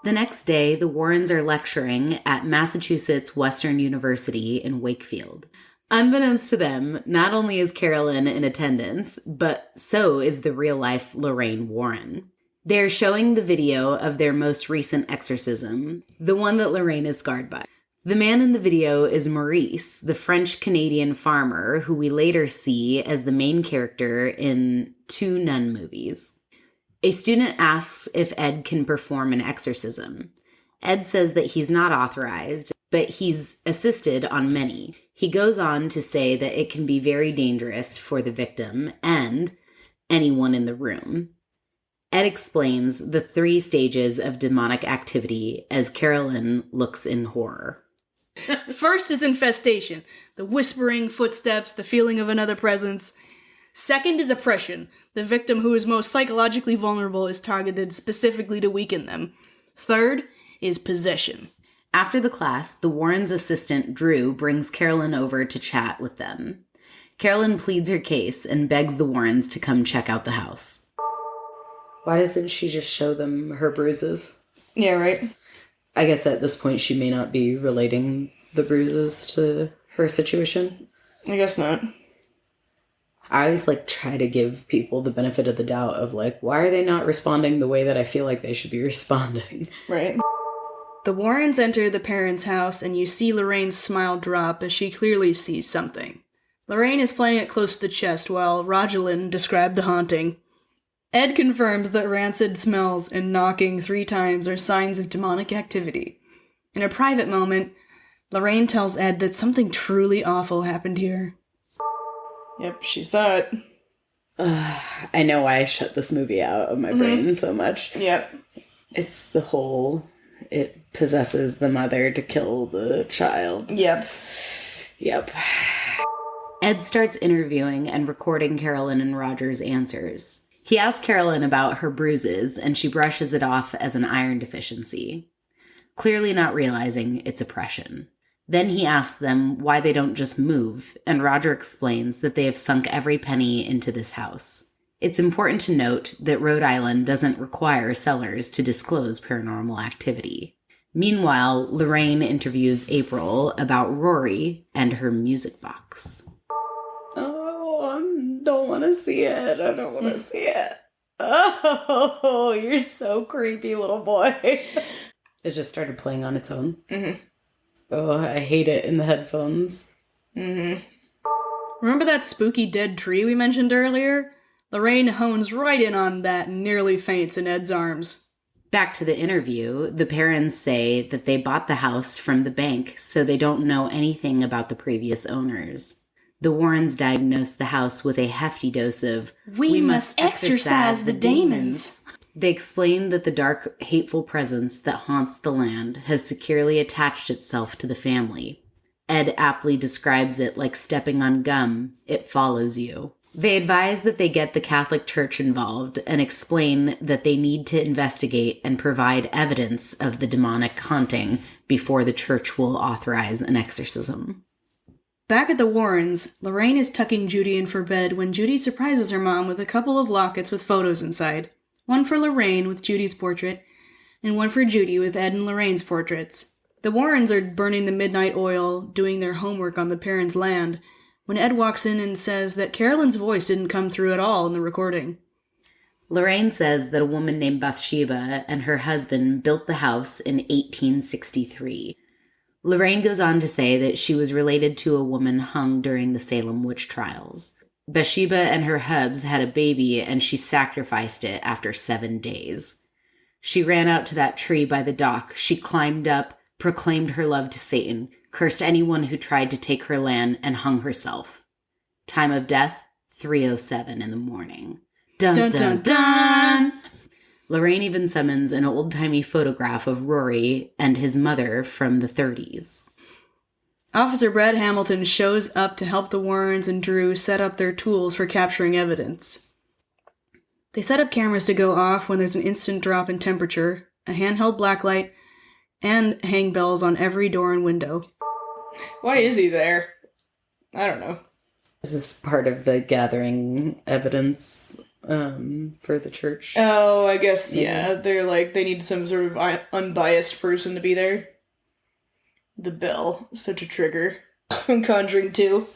The next day, the Warrens are lecturing at Massachusetts Western University in Wakefield. Unbeknownst to them, not only is Carolyn in attendance, but so is the real-life Lorraine Warren. They're showing the video of their most recent exorcism, the one that Lorraine is scarred by. The man in the video is Maurice, the French-Canadian farmer who we later see as the main character in 2 nun movies. A student asks if Ed can perform an exorcism. Ed says that he's not authorized, but he's assisted on many. He goes on to say that it can be very dangerous for the victim and anyone in the room. Ed explains the 3 stages of demonic activity as Carolyn looks in horror. First is infestation, the whispering, footsteps, the feeling of another presence. Second is oppression. The victim who is most psychologically vulnerable is targeted specifically to weaken them. Third is possession. After the class, the Warrens' assistant, Drew, brings Carolyn over to chat with them. Carolyn pleads her case and begs the Warrens to come check out the house. Why doesn't she just show them her bruises? Yeah, right. I guess at this point she may not be relating the bruises to her situation. I guess not. I always try to give people the benefit of the doubt of why are they not responding the way that I feel like they should be responding? Right. The Warrens enter the parents' house and you see Lorraine's smile drop as she clearly sees something. Lorraine is playing it close to the chest while Rosalind described the haunting. Ed confirms that rancid smells and knocking 3 times are signs of demonic activity. In a private moment, Lorraine tells Ed that something truly awful happened here. Yep, she saw it. I know why I shut this movie out of my brain so much. Yep. It's the whole, it possesses the mother to kill the child. Yep. Ed starts interviewing and recording Carolyn and Roger's answers. He asks Carolyn about her bruises, and she brushes it off as an iron deficiency, clearly not realizing it's oppression. Then he asks them why they don't just move, and Roger explains that they have sunk every penny into this house. It's important to note that Rhode Island doesn't require sellers to disclose paranormal activity. Meanwhile, Lorraine interviews April about Rory and her music box. Don't want to see it. I don't want to see it. Oh, you're so creepy, little boy. It just started playing on its own. Mm-hmm. Oh, I hate it in the headphones. Mm-hmm. Remember that spooky dead tree we mentioned earlier? Lorraine hones right in on that and nearly faints in Ed's arms. Back to the interview, the parents say that they bought the house from the bank, so they don't know anything about the previous owners. The Warrens diagnosed the house with a hefty dose of, "We must exorcise the demons." They explain that the dark, hateful presence that haunts the land has securely attached itself to the family. Ed aptly describes it like stepping on gum. It follows you. They advise that they get the Catholic Church involved and explain that they need to investigate and provide evidence of the demonic haunting before the church will authorize an exorcism. Back at the Warrens, Lorraine is tucking Judy in for bed when Judy surprises her mom with a couple of lockets with photos inside. One for Lorraine with Judy's portrait, and one for Judy with Ed and Lorraine's portraits. The Warrens are burning the midnight oil, doing their homework on the parents' land, when Ed walks in and says that Carolyn's voice didn't come through at all in the recording. Lorraine says that a woman named Bathsheba and her husband built the house in 1863. Lorraine goes on to say that she was related to a woman hung during the Salem witch trials. Bathsheba and her hubs had a baby and she sacrificed it after 7 days. She ran out to that tree by the dock. She climbed up, proclaimed her love to Satan, cursed anyone who tried to take her land, and hung herself. Time of death, 3:07 in the morning. Dun, dun, dun, dun! Lorraine even summons an old-timey photograph of Rory and his mother from the 30s. Officer Brad Hamilton shows up to help the Warrens and Drew set up their tools for capturing evidence. They set up cameras to go off when there's an instant drop in temperature, a handheld blacklight, and hang bells on every door and window. Why is he there? I don't know. Is this part of the gathering evidence for the church? Oh, I guess, yeah. They're they need some sort of unbiased person to be there. The bell, such a trigger. Conjuring 2.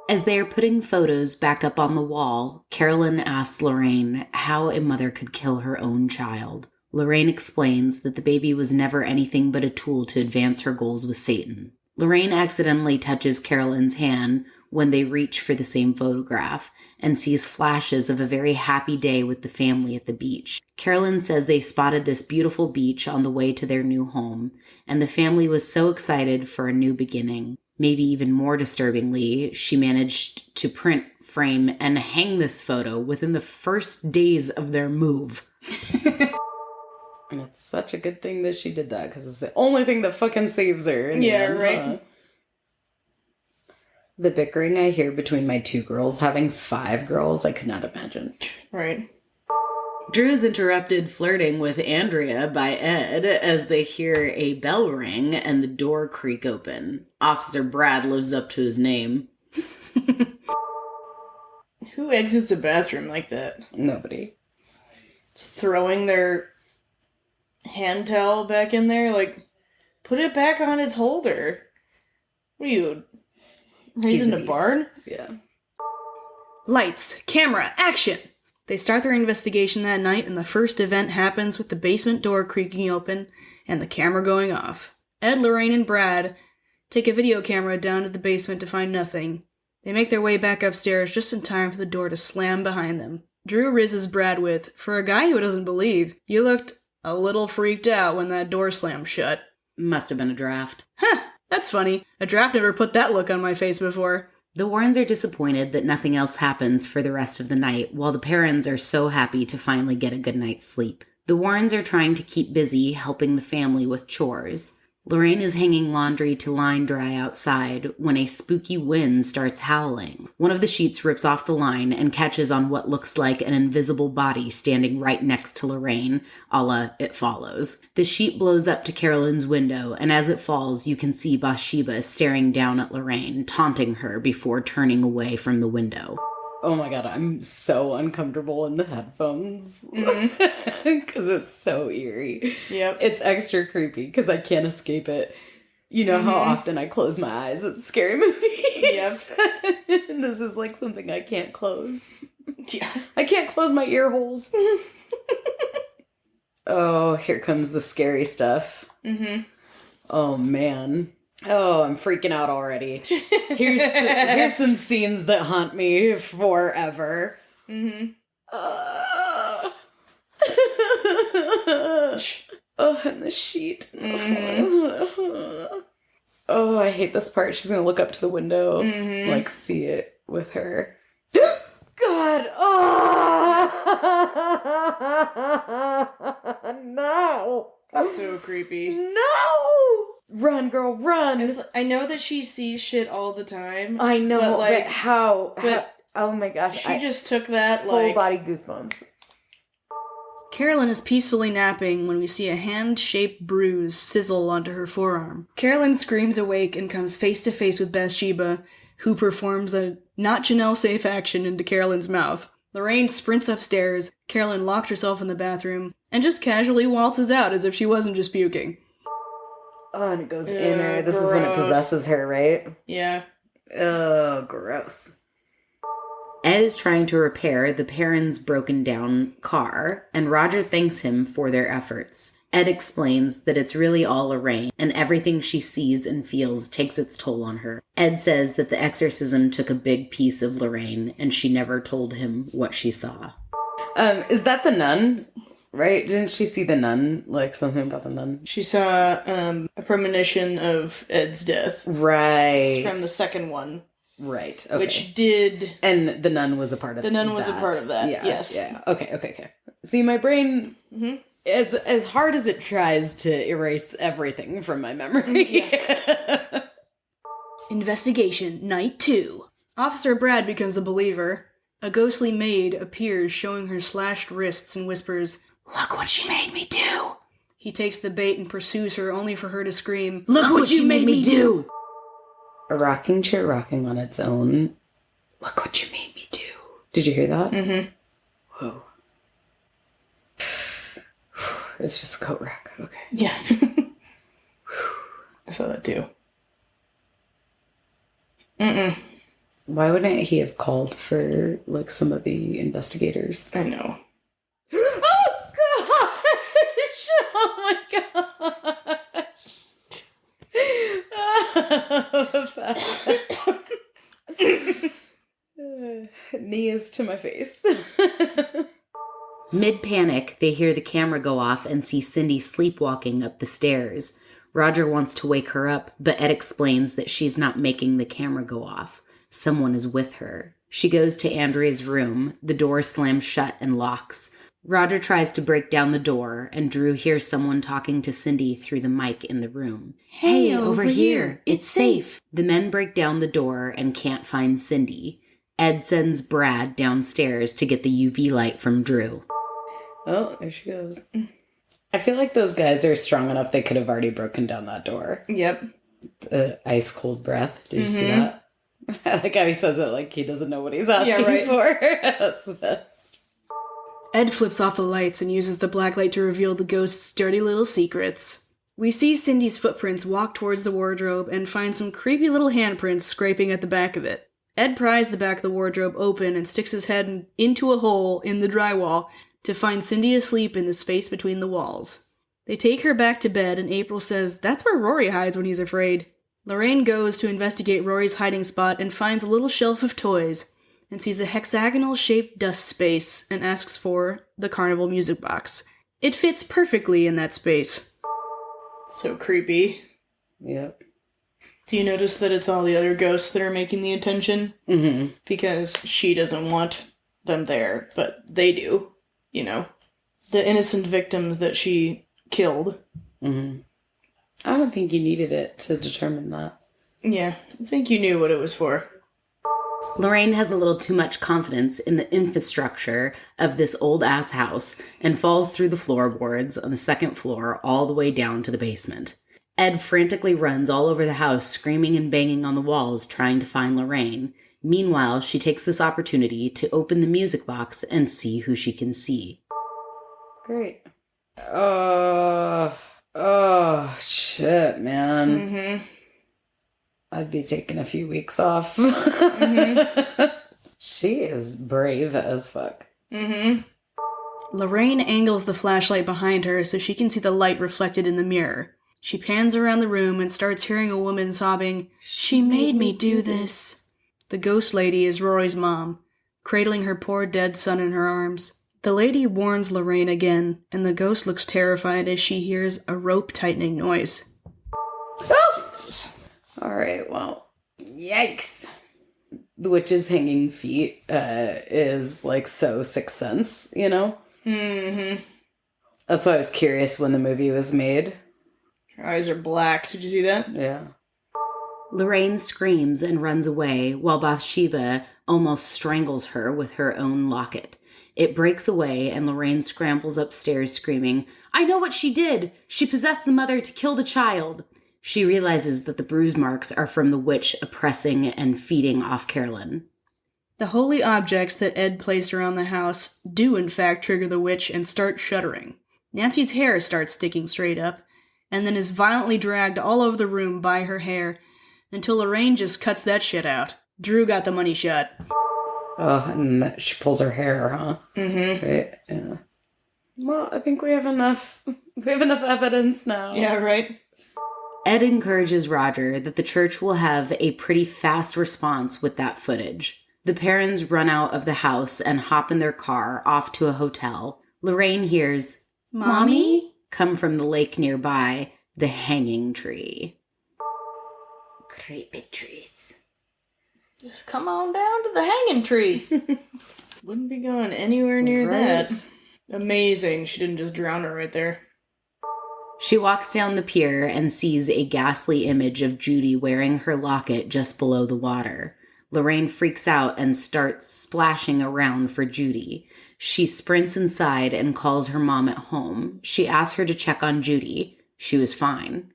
As they are putting photos back up on the wall, Carolyn asks Lorraine how a mother could kill her own child. Lorraine explains that the baby was never anything but a tool to advance her goals with Satan. Lorraine accidentally touches Carolyn's hand when they reach for the same photograph and sees flashes of a very happy day with the family at the beach. Carolyn says they spotted this beautiful beach on the way to their new home, and the family was so excited for a new beginning. Maybe even more disturbingly, she managed to print, frame, and hang this photo within the first days of their move. And it's such a good thing that she did that, because it's the only thing that fucking saves her. Yeah, right? The bickering I hear between my 2 girls, having 5 girls, I could not imagine. Right. Drew is interrupted flirting with Andrea by Ed as they hear a bell ring and the door creak open. Officer Brad lives up to his name. Who exits a bathroom like that? Nobody. Just throwing their hand towel back in there? Like, put it back on its holder. What are you, raising a barn? Yeah. Lights, camera, action! They start their investigation that night, and the first event happens with the basement door creaking open and the camera going off. Ed, Lorraine, and Brad take a video camera down to the basement to find nothing. They make their way back upstairs just in time for the door to slam behind them. Drew rizzes Brad with, "For a guy who doesn't believe, you looked a little freaked out when that door slammed shut." Must have been a draft. Huh, that's funny. A draft never put that look on my face before. The Warrens are disappointed that nothing else happens for the rest of the night, while the Perrins are so happy to finally get a good night's sleep. The Warrens are trying to keep busy helping the family with chores. Lorraine is hanging laundry to line dry outside when a spooky wind starts howling. One of the sheets rips off the line and catches on what looks like an invisible body standing right next to Lorraine, a la It Follows. The sheet blows up to Carolyn's window, and as it falls, you can see Bathsheba staring down at Lorraine, taunting her before turning away from the window. Oh my god, I'm so uncomfortable in the headphones. Because it's so eerie. Yep. It's extra creepy because I can't escape it. You know how often I close my eyes at scary movies? Yep. And this is like something I can't close. Yeah. I can't close my ear holes. Oh, here comes the scary stuff. Oh, man. Oh, I'm freaking out already. Here's some scenes that haunt me forever. Oh, and the sheet. Oh, I hate this part. She's gonna look up to the window, like see it with her. God! Oh! No! So creepy. No! Run, girl, run! I know that she sees shit all the time. I know, but, like, but how? but oh my gosh. She just took that, full like... body goosebumps. Carolyn is peacefully napping when we see a hand-shaped bruise sizzle onto her forearm. Carolyn screams awake and comes face to face with Bathsheba, who performs a not Janelle-safe action into Carolyn's mouth. Lorraine sprints upstairs, Carolyn locked herself in the bathroom, and just casually waltzes out as if she wasn't just puking. Oh, and it goes in her. This is when it possesses her, right? Yeah. Oh, gross. Ed is trying to repair the Perrins' broken down car, and Roger thanks him for their efforts. Ed explains that it's really all Lorraine, and everything she sees and feels takes its toll on her. Ed says that the exorcism took a big piece of Lorraine, and she never told him what she saw. Is that the nun? Right? Didn't she see the nun? Like, something about the nun? She saw a premonition of Ed's death. Right. It's from the second one. Right. Okay. Which did... And the nun was a part of that. The nun was a part of that, yeah, yes. Yeah. Okay. See, my brain... As hard as it tries to erase everything from my memory. Yeah. Investigation, Night 2. Officer Brad becomes a believer. A ghostly maid appears showing her slashed wrists and whispers, "Look what you made me do!" He takes the bait and pursues her only for her to scream, "Look what you made me do!" A rocking chair rocking on its own. Look what you made me do. Did you hear that? Whoa. It's just a coat rack. Okay. Yeah. I saw that too. Why wouldn't he have called for, like, some of the investigators? I know. Oh, gosh! Oh, my gosh! Knees to my face. Mid-panic, they hear the camera go off and see Cindy sleepwalking up the stairs. Roger wants to wake her up, but Ed explains that she's not making the camera go off. Someone is with her. She goes to Andrea's room. The door slams shut and locks. Roger tries to break down the door, and Drew hears someone talking to Cindy through the mic in the room. Hey, over here. It's safe. The men break down the door and can't find Cindy. Ed sends Brad downstairs to get the UV light from Drew. Oh, there she goes. I feel like those guys are strong enough they could have already broken down that door. Yep. Ice cold breath. Did you see that? I like how he says it like he doesn't know what he's asking for. That's the best. Ed flips off the lights and uses the black light to reveal the ghost's dirty little secrets. We see Cindy's footprints walk towards the wardrobe and find some creepy little handprints scraping at the back of it. Ed pries the back of the wardrobe open and sticks his head into a hole in the drywall to find Cindy asleep in the space between the walls. They take her back to bed, and April says that's where Rory hides when he's afraid. Lorraine goes to investigate Rory's hiding spot and finds a little shelf of toys, and sees a hexagonal-shaped dust space and asks for the carnival music box. It fits perfectly in that space. So creepy. Yep. Do you notice that it's all the other ghosts that are making the attention? Mm-hmm. Because she doesn't want them there, but they do. You know, the innocent victims that she killed. Mm-hmm. I don't think you needed it to determine that. Yeah, I think you knew what it was for. Lorraine has a little too much confidence in the infrastructure of this old-ass house and falls through the floorboards on the second floor all the way down to the basement. Ed frantically runs all over the house, screaming and banging on the walls, trying to find Lorraine. Meanwhile, she takes this opportunity to open the music box and see who she can see. Great. Oh, shit, man. Mm-hmm. I'd be taking a few weeks off. Mm-hmm. She is brave as fuck. Mm-hmm. Lorraine angles the flashlight behind her so she can see the light reflected in the mirror. She pans around the room and starts hearing a woman sobbing, "She made me do this." The ghost lady is Rory's mom, cradling her poor dead son in her arms. The lady warns Lorraine again, and the ghost looks terrified as she hears a rope-tightening noise. Oh! Jesus. Alright, well, yikes. The witch's hanging feet is, like, so Sixth Sense, you know? Mm-hmm. That's why I was curious when the movie was made. Her eyes are black. Did you see that? Yeah. Lorraine screams and runs away, while Bathsheba almost strangles her with her own locket. It breaks away, and Lorraine scrambles upstairs screaming, "I know what she did! She possessed the mother to kill the child!" She realizes that the bruise marks are from the witch oppressing and feeding off Carolyn. The holy objects that Ed placed around the house do in fact trigger the witch and start shuddering. Nancy's hair starts sticking straight up, and then is violently dragged all over the room by her hair, until Lorraine just cuts that shit out. Drew got the money shot. Oh, and she pulls her hair, huh? Mm-hmm. Right, yeah. Well, I think we have enough. We have enough evidence now. Yeah, right? Ed encourages Roger that the church will have a pretty fast response with that footage. The parents run out of the house and hop in their car off to a hotel. Lorraine hears, "Mommy?" come from the lake nearby, the hanging tree. Creepy trees. Just come on down to the hanging tree. Wouldn't be going anywhere near that. Amazing. She didn't just drown her right there. She walks down the pier and sees a ghastly image of Judy wearing her locket just below the water. Lorraine freaks out and starts splashing around for Judy. She sprints inside and calls her mom at home. She asks her to check on Judy. She was fine.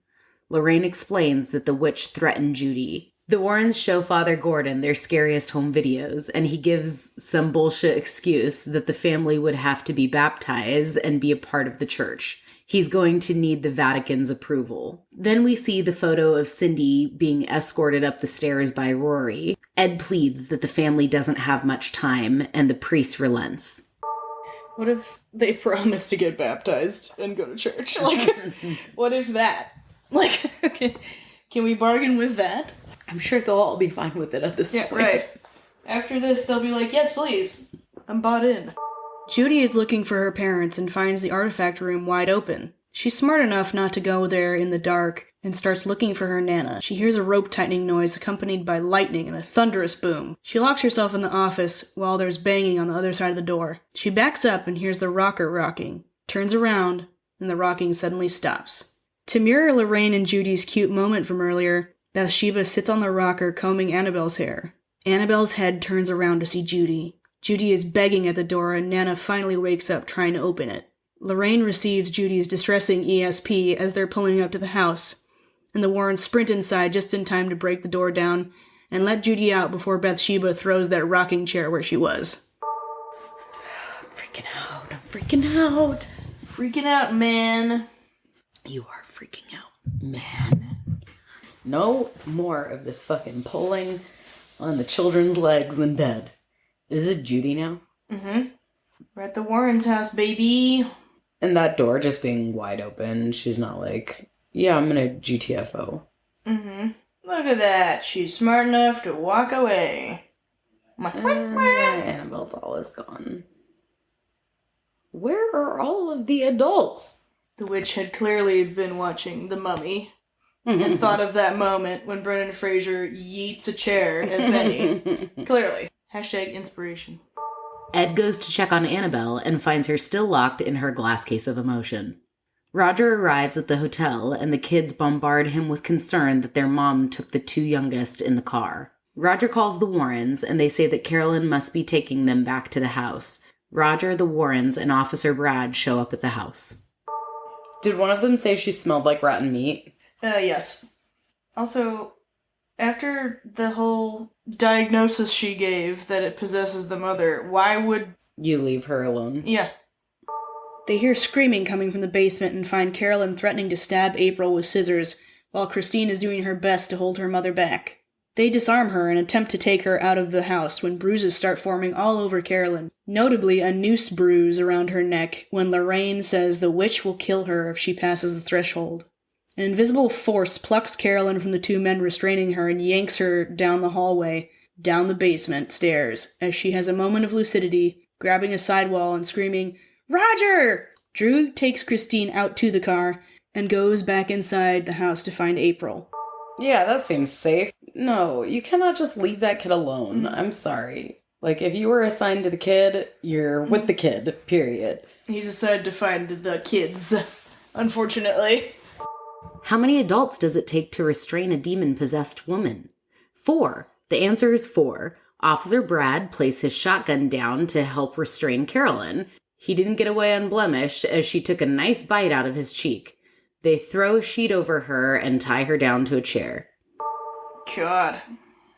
Lorraine explains that the witch threatened Judy. The Warrens show Father Gordon their scariest home videos, and he gives some bullshit excuse that the family would have to be baptized and be a part of the church. He's going to need the Vatican's approval. Then we see the photo of Cindy being escorted up the stairs by Rory. Ed pleads that the family doesn't have much time, and the priest relents. What if they promise to get baptized and go to church? Like, what if that? Like, okay, can we bargain with that? I'm sure they'll all be fine with it at this point. Right. After this, they'll be like, yes, please. I'm bought in. Judy is looking for her parents and finds the artifact room wide open. She's smart enough not to go there in the dark and starts looking for her Nana. She hears a rope tightening noise accompanied by lightning and a thunderous boom. She locks herself in the office while there's banging on the other side of the door. She backs up and hears the rocker rocking, turns around, and the rocking suddenly stops. To mirror Lorraine and Judy's cute moment from earlier, Bathsheba sits on the rocker combing Annabelle's hair. Annabelle's head turns around to see Judy. Judy is begging at the door and Nana finally wakes up trying to open it. Lorraine receives Judy's distressing ESP as they're pulling up to the house, and the Warrens sprint inside just in time to break the door down and let Judy out before Bathsheba throws that rocking chair where she was. I'm freaking out. Freaking out, man. You are freaking out, man. No more of this fucking pulling on the children's legs in bed. Is it Judy now? Mm-hmm. We're at the Warrens' house, baby. And that door just being wide open, she's not like, yeah, I'm gonna GTFO. Mm-hmm. Look at that. She's smart enough to walk away. Annabelle doll is gone. Where are all of the adults? The witch had clearly been watching The Mummy and thought of that moment when Brendan Fraser yeets a chair at Benny. Clearly. Hashtag inspiration. Ed goes to check on Annabelle and finds her still locked in her glass case of emotion. Roger arrives at the hotel and the kids bombard him with concern that their mom took the two youngest in the car. Roger calls the Warrens and they say that Carolyn must be taking them back to the house. Roger, the Warrens, and Officer Brad show up at the house. Did one of them say she smelled like rotten meat? Yes. Also, after the whole diagnosis she gave that it possesses the mother, why would you leave her alone? Yeah. They hear screaming coming from the basement and find Carolyn threatening to stab April with scissors, while Christine is doing her best to hold her mother back. They disarm her and attempt to take her out of the house when bruises start forming all over Carolyn, notably a noose bruise around her neck when Lorraine says the witch will kill her if she passes the threshold. An invisible force plucks Carolyn from the two men restraining her and yanks her down the hallway, down the basement stairs, as she has a moment of lucidity, grabbing a sidewall and screaming, "Roger!" Drew takes Christine out to the car and goes back inside the house to find April. Yeah, that seems safe. No, you cannot just leave that kid alone. I'm sorry. Like, if you were assigned to the kid, you're with the kid, period. He's assigned to find the kids, unfortunately. How many adults does it take to restrain a demon-possessed woman? 4. The answer is 4. Officer Brad placed his shotgun down to help restrain Carolyn. He didn't get away unblemished as she took a nice bite out of his cheek. They throw a sheet over her and tie her down to a chair. God.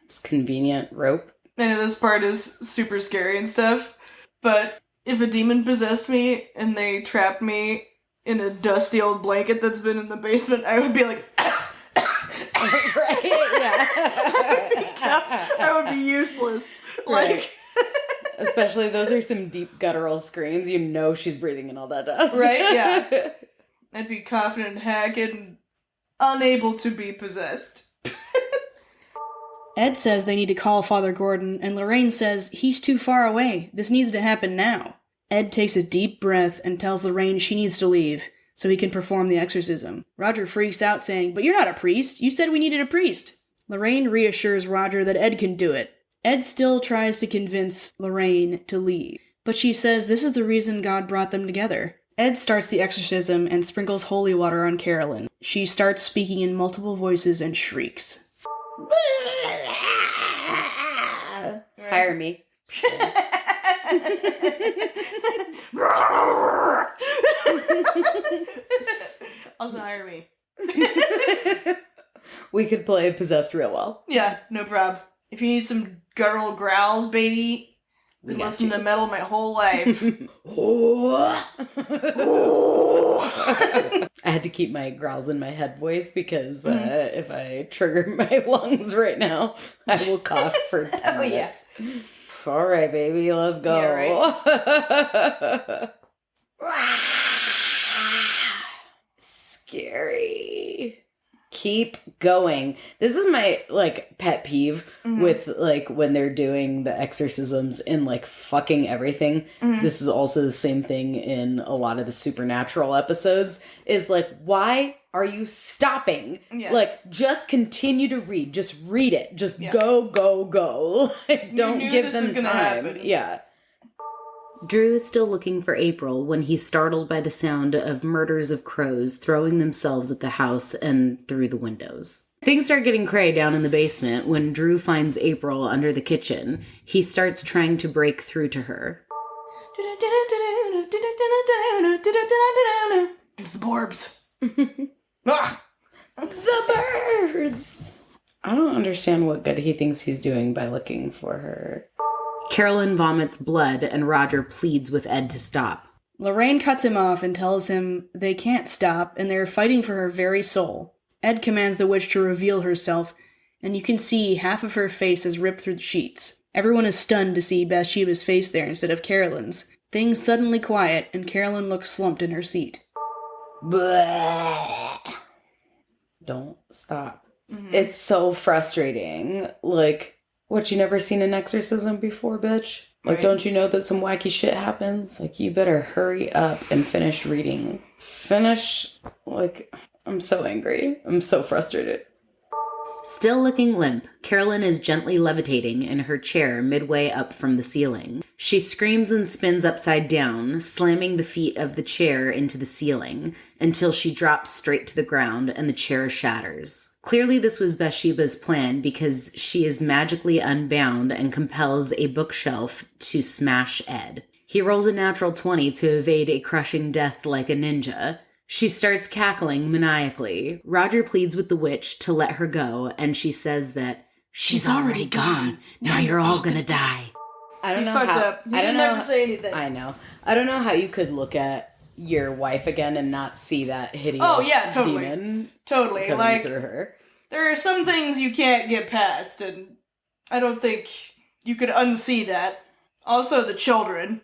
It's convenient rope. I know this part is super scary and stuff, but if a demon possessed me and they trapped me in a dusty old blanket that's been in the basement, I would be like... Right, yeah. I would be useless. Right. Like... Especially those are some deep guttural screams. You know she's breathing in all that dust. Right, yeah. I'd be coughing and hacking, unable to be possessed. Ed says they need to call Father Gordon, and Lorraine says he's too far away. This needs to happen now. Ed takes a deep breath and tells Lorraine she needs to leave so he can perform the exorcism. Roger freaks out saying, "But you're not a priest. You said we needed a priest." Lorraine reassures Roger that Ed can do it. Ed still tries to convince Lorraine to leave, but she says this is the reason God brought them together. Ed starts the exorcism and sprinkles holy water on Carolyn. She starts speaking in multiple voices and shrieks. Hire me. Also hire me. We could play possessed real well. Yeah, no prob. If you need some guttural growls, baby, Been listening to metal my whole life. I had to keep my growls in my head voice because if I trigger my lungs right now, I will cough for 10 minutes. Yeah. All right, baby, let's go. Yeah, right? Scary. Keep going. This is my, like, pet peeve with, like, when they're doing the exorcisms in, like, fucking everything. This is also the same thing in a lot of the supernatural episodes, is, like, why are you stopping? Yeah. Like, just continue to read. Just read it. Just go. Like, don't give them time. Happen. Yeah. Drew is still looking for April when he's startled by the sound of murders of crows throwing themselves at the house and through the windows. Things start getting cray down in the basement when Drew finds April under the kitchen. He starts trying to break through to her. It's the Borbs. The birds! I don't understand what good he thinks he's doing by looking for her. Carolyn vomits blood and Roger pleads with Ed to stop. Lorraine cuts him off and tells him they can't stop and they're fighting for her very soul. Ed commands the witch to reveal herself, and you can see half of her face is ripped through the sheets. Everyone is stunned to see Bathsheba's face there instead of Carolyn's. Things suddenly quiet, and Carolyn looks slumped in her seat. Bleh. Don't stop. It's so frustrating. Like, what, you never seen an exorcism before, bitch? Like, right. Don't you know that some wacky shit happens? Like, you better hurry up and finish reading. Like, I'm so angry. I'm so frustrated. Still looking limp, Carolyn is gently levitating in her chair midway up from the ceiling. She screams and spins upside down, slamming the feet of the chair into the ceiling, until she drops straight to the ground and the chair shatters. Clearly this was Bathsheba's plan because she is magically unbound and compels a bookshelf to smash Ed. He rolls a natural 20 to evade a crushing death like a ninja. She starts cackling maniacally. Roger pleads with the witch to let her go, and she says that she's already gone. Now you're all gonna die. I don't know how. Up. You didn't have to say anything. I know. I don't know how you could look at your wife again and not see that hideous demon. Totally. Like, through her. There are some things you can't get past, and I don't think you could unsee that. Also, the children.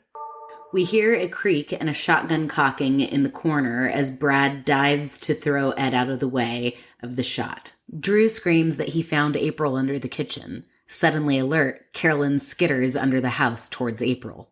We hear a creak and a shotgun cocking in the corner as Brad dives to throw Ed out of the way of the shot. Drew screams that he found April under the kitchen. Suddenly alert, Carolyn skitters under the house towards April.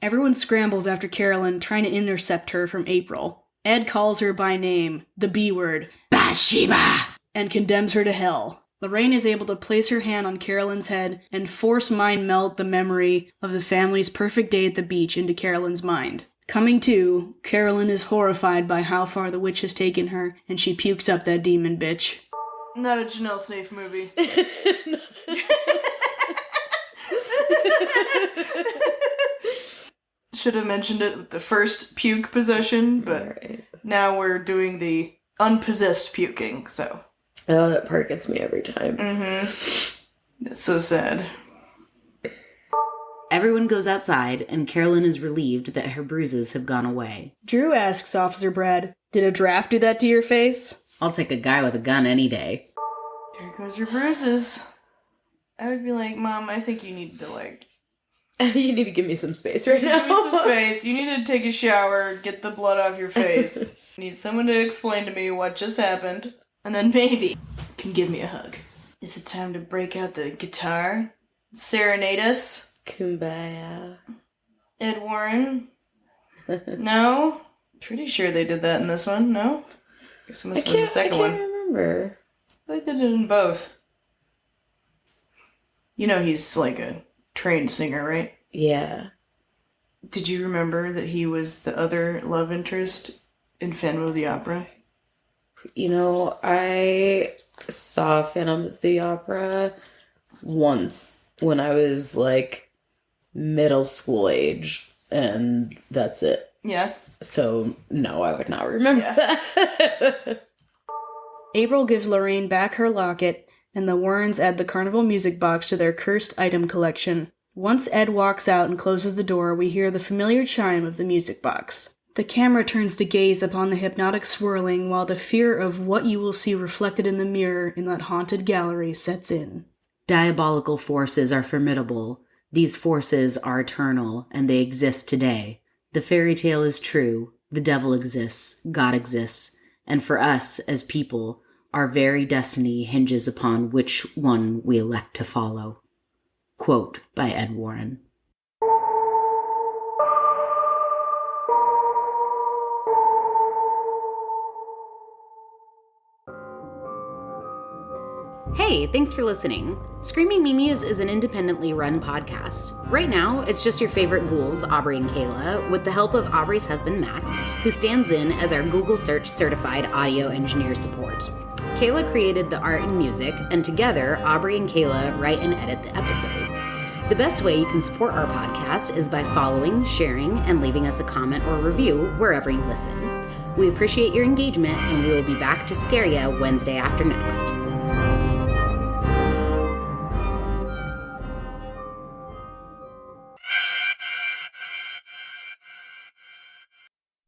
Everyone scrambles after Carolyn, trying to intercept her from April. Ed calls her by name, the B word, Bathsheba, and condemns her to hell. Lorraine is able to place her hand on Carolyn's head and force mind melt the memory of the family's perfect day at the beach into Carolyn's mind. Coming to, Carolyn is horrified by how far the witch has taken her, and she pukes up that demon bitch. Not a Janelle Snaith movie. Should have mentioned it with the first puke possession, but now we're doing the unpossessed puking, so. Oh, that part gets me every time. That's so sad. Everyone goes outside, and Carolyn is relieved that her bruises have gone away. Drew asks Officer Brad, did a draft do that to your face? I'll take a guy with a gun any day. There goes your bruises. I would be like, Mom, I think you need to, like... You need to give me some space right now. Give me some space. You need to take a shower, get the blood off your face. Need someone to explain to me what just happened. And then maybe you can give me a hug. Is it time to break out the guitar? Serenade us? Kumbaya. Ed Warren? No? Pretty sure they did that in this one, no? Guess it must have been the second one. I can't remember. They did it in both. You know he's like a trained singer, right? Yeah. Did you remember that he was the other love interest in Phantom of the Opera? You know, I saw Phantom of the Opera once when I was, like, middle school age, and that's it. Yeah? So, no, I would not remember that. April gives Lorraine back her locket, and the Warrens add the carnival music box to their cursed item collection. Once Ed walks out and closes the door, we hear the familiar chime of the music box. The camera turns to gaze upon the hypnotic swirling while the fear of what you will see reflected in the mirror in that haunted gallery sets in. Diabolical forces are formidable. These forces are eternal, and they exist today. The fairy tale is true. The devil exists. God exists. And for us, as people, our very destiny hinges upon which one we elect to follow. Quote by Ed Warren. Hey, thanks for listening. Screaming Meemies is an independently run podcast. Right now, it's just your favorite ghouls, Aubrey and Kayla, with the help of Aubrey's husband, Max, who stands in as our Google Search certified audio engineer support. Kayla created the art and music, and together, Aubrey and Kayla write and edit the episodes. The best way you can support our podcast is by following, sharing, and leaving us a comment or review wherever you listen. We appreciate your engagement, and we will be back to scare ya Wednesday after next.